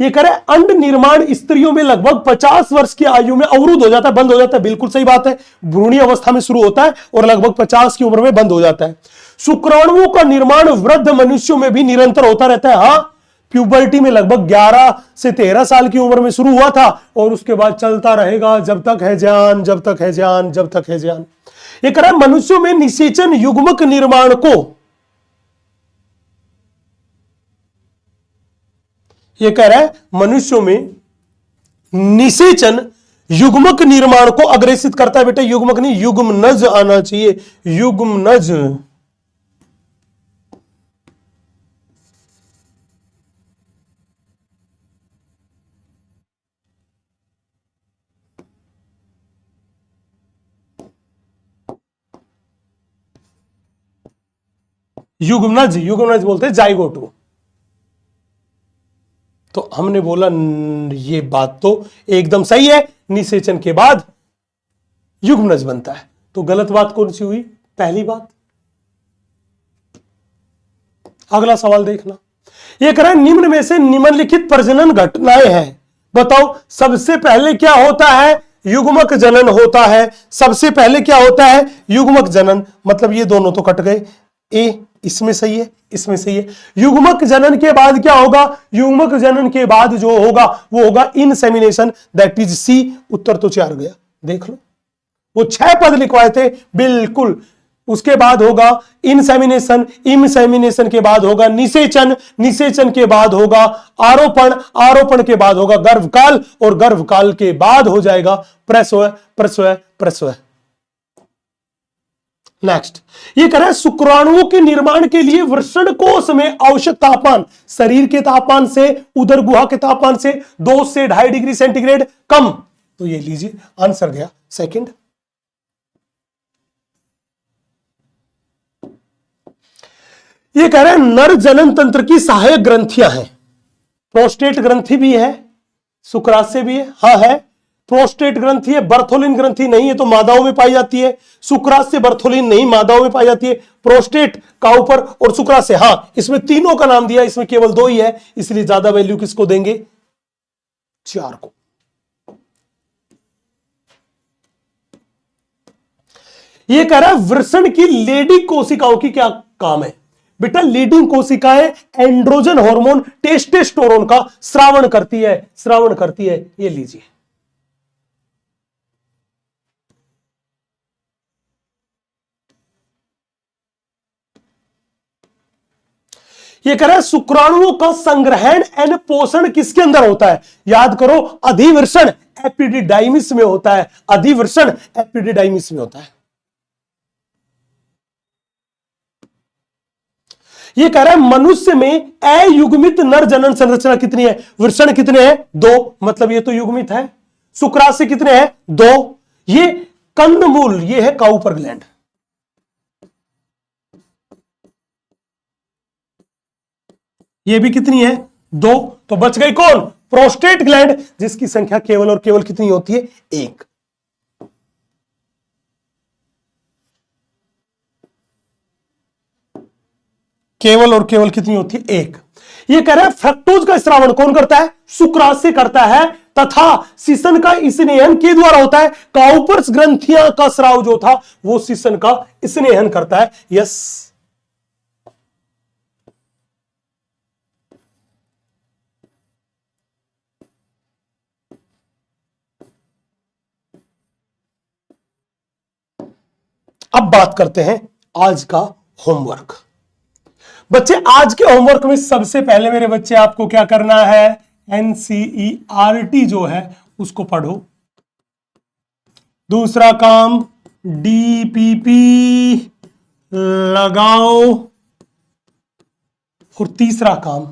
ये कह रहे हैं अंड निर्माण स्त्रियों में लगभग 50 वर्ष की आयु में अवरुद्ध हो जाता है, बंद हो जाता है। बिल्कुल सही बात है, भ्रूणीय अवस्था में शुरू होता है और लगभग 50 की उम्र में बंद हो जाता है। शुक्राणुओं का निर्माण वृद्ध मनुष्यों में भी निरंतर होता रहता है। हाँ, प्यूबर्टी में लगभग 11 से 13 साल की उम्र में शुरू हुआ था और उसके बाद चलता रहेगा जब तक है जान, जब तक है जान, जब तक है जान। ये कह रहा है मनुष्यों में निषेचन युग्मक निर्माण को, ये कह रहा है मनुष्यों में निषेचन युग्मक निर्माण को अग्रेसित करता है। बेटा युग्मक नहीं, युग्मनज आना चाहिए, युग्मनज। युग्मनज, युग्मनज बोलते हैं जाइगोट। तो हमने बोला ये बात तो एकदम सही है, निषेचन के बाद युग्मनज बनता है। तो गलत बात कौन सी हुई? पहली बात। अगला सवाल देखना, ये कह रहा है निम्न में से निम्नलिखित प्रजनन घटनाएं हैं, बताओ। सबसे पहले क्या होता है? युग्मक जनन होता है। सबसे पहले क्या होता है? युग्मक जनन। मतलब ये दोनों तो कट गए, ए इसमें सही है, इसमें सही है। युग्मक जनन के बाद क्या होगा? युग्मक जनन के बाद जो होगा वो होगा इनसेमिनेशन, दैट इज सी। उत्तर तो 4 गया, देख लो। वो 6 पद लिखवाए थे, बिल्कुल। उसके बाद होगा इनसेमिनेशन, इनसेमिनेशन के बाद होगा निषेचन, निषेचन के बाद होगा आरोपण, आरोपण के बाद होगा गर्भकाल, और गर्भकाल के बाद हो जाएगा प्रसव, प्रसव, प्रसव। नेक्स्ट, ये कह रहा है शुक्राणुओं के निर्माण के लिए वृषण कोश में आवश्यक तापमान शरीर के तापमान से, उदर गुहा के तापमान से 2 से 2.5 डिग्री सेंटीग्रेड कम। तो ये लीजिए आंसर गया सेकंड। ये कह रहा है नर जनन तंत्र की सहायक ग्रंथियां हैं। प्रोस्टेट ग्रंथि भी है, शुक्राशय भी है, हाँ है। प्रोस्टेट ग्रंथि है, बर्थोलिन ग्रंथि नहीं है, तो मादाओं में पाई जाती है। शुक्राशय बर्थोलिन नहीं, मादाओं में पाई जाती है। प्रोस्टेट का ऊपर और शुक्राशय, हाँ इसमें तीनों का नाम दिया, इसमें केवल 2 ही है, इसलिए ज्यादा वैल्यू किसको देंगे? 4 को। यह कह रहा है वृषण की लेडी कोशिकाओं की क्या काम है? बेटा लीडिंग कोशिकाएं एंड्रोजन हार्मोन टेस्टोस्टेरोन का स्रावण करती है। ये लीजिए, ये कह रहा है शुक्राणुओं का संग्रहण एवं पोषण किसके अंदर होता है? याद करो, अधिवृषण एपिडिडाइमिस में होता है। अधिवृषण एपिडिडाइमिस में होता है। ये कह रहा है मनुष्य में अयुग्मित नर जनन संरचना कितनी है? वृषण कितने हैं? 2, मतलब ये तो युग्मित है। शुक्राशय कितने हैं? 2। ये कंदमूल, ये है काउपर ग्लैंड। ये भी कितनी है? 2। तो बच गई कौन? प्रोस्टेट ग्लैंड, जिसकी संख्या केवल और केवल कितनी होती है? 1। केवल और केवल कितनी होती है? 1। ये कह रहा है फ्रक्टोज का स्रावण कौन करता है? शुक्राशय करता है, तथा शिशन का स्नेहन के द्वारा होता है। काउपर्स ग्रंथियां का स्राव जो था वो शिशन का स्नेहन करता है। यस, अब बात करते हैं आज का होमवर्क। बच्चे आज के होमवर्क में सबसे पहले मेरे बच्चे आपको क्या करना है? एनसीईआरटी जो है उसको पढ़ो। दूसरा काम डीपीपी लगाओ। और तीसरा काम,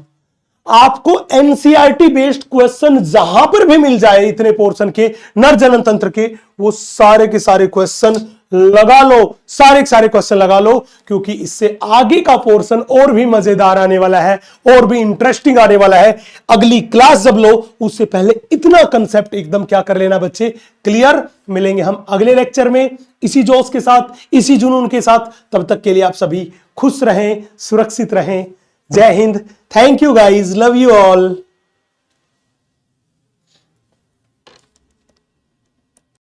आपको एनसीईआरटी बेस्ड क्वेश्चन जहां पर भी मिल जाए इतने पोर्शन के नर जनन तंत्र के, वो सारे के सारे क्वेश्चन लगा लो, सारे के सारे क्वेश्चन लगा लो, क्योंकि इससे आगे का पोर्शन और भी मजेदार आने वाला है, और भी इंटरेस्टिंग आने वाला है। अगली क्लास जब लो उससे पहले इतना कंसेप्ट एकदम क्या कर लेना बच्चे, क्लियर। मिलेंगे हम अगले लेक्चर में इसी जोश के साथ, इसी जुनून के साथ। तब तक के लिए आप सभी खुश रहें, सुरक्षित रहें। जय Hind, thank you guys, love you all.